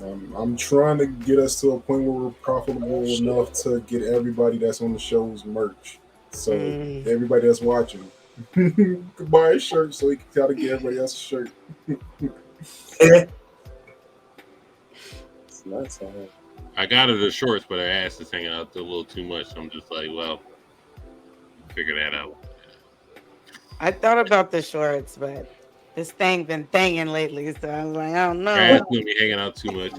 I'm trying to get us to a point where we're profitable enough to get everybody that's on the show's merch. So everybody that's watching can buy a shirt so we can try to get everybody else a shirt. It's nuts. I got her the shorts, but her ass is hanging out a little too much. So I'm just like, well, figure that out. I thought about the shorts, but this thing been thanging lately, so I was like, I don't know. Her ass gonna be hanging out too much.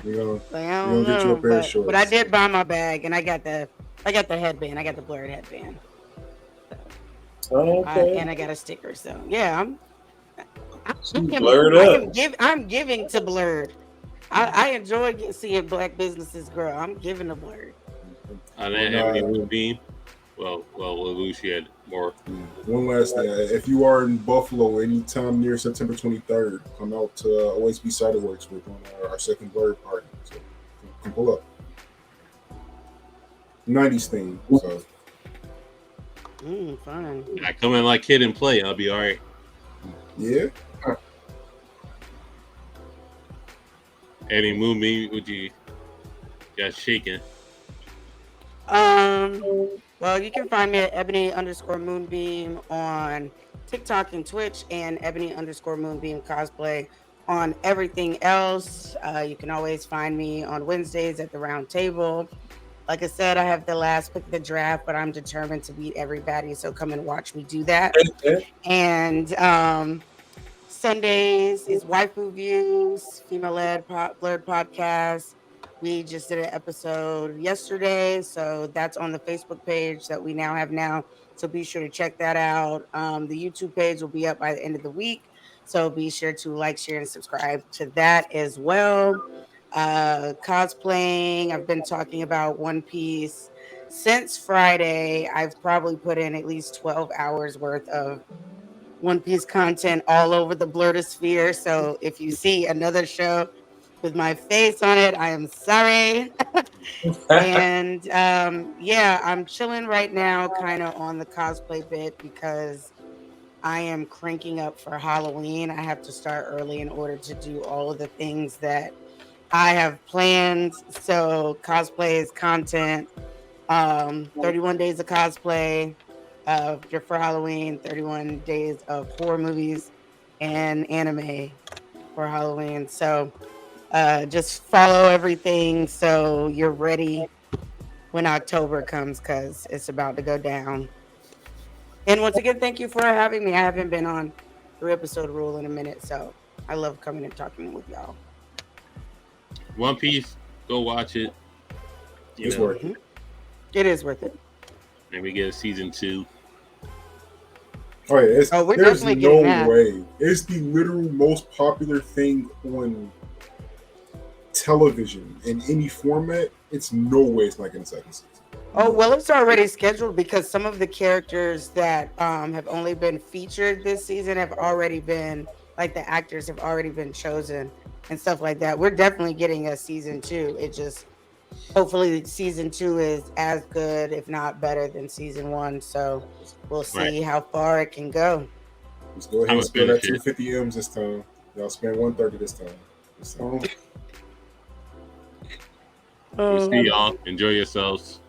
We're gonna get you a pair of shorts. But I did buy my bag, and I got the headband. I got the Blurred headband. Okay. And I got a sticker. So yeah, Blurred up. I'm giving to Blurred. I enjoy seeing black businesses grow. I'm giving to Blurred. On that Ebony Moonbeam. Well, Lucy had more. One last thing. If you are in Buffalo anytime near September 23rd, come out to OSB Cider Works. We're doing our second Blurred party. So come pull up. 90s theme. So. Fun. I come in like Kid and Play. I'll be all right. Yeah. Ebony Moonbeam, would you got shaking? Well, you can find me at Ebony_Moonbeam on TikTok and Twitch, and Ebony_Moonbeam cosplay on everything else. You can always find me on Wednesdays at the Round Table. Like I said, I have the last pick of the draft, but I'm determined to beat everybody. So come and watch me do that. And Sundays is Waifu Views, female-led Blurred podcast. We just did an episode yesterday, so that's on the Facebook page that we now have now. So be sure to check that out. The YouTube page will be up by the end of the week. So be sure to like, share, and subscribe to that as well. Cosplaying, I've been talking about One Piece since Friday. I've probably put in at least 12 hours worth of One Piece content all over the Blurdosphere. So if you see another show with my face on it, I am sorry. And I'm chilling right now kind of on the cosplay bit because I am cranking up for Halloween. I have to start early in order to do all of the things that I have plans. So cosplay is content. 31 days of cosplay just for Halloween, 31 days of horror movies and anime for Halloween. So just follow everything so you're ready when October comes because it's about to go down. And once again, thank you for having me. I haven't been on 3 episode rule in a minute, so I love coming and talking with y'all. One Piece, go watch it. It's worth it. It is worth it. And we get a season 2. Oh yeah, We're there's definitely no getting that. way. It's the literal most popular thing on television in any format. It's no way it's not getting a second season. Oh, well, it's already scheduled because some of the characters that have only been featured this season have already been, like the actors have already been chosen and stuff like that. We're definitely getting a season 2. It just, hopefully season 2 is as good, if not better than season 1. So we'll see how far it can go. Let's go ahead and spend that 250 M's this time. Y'all spend 130 this time. We'll see y'all. Enjoy yourselves.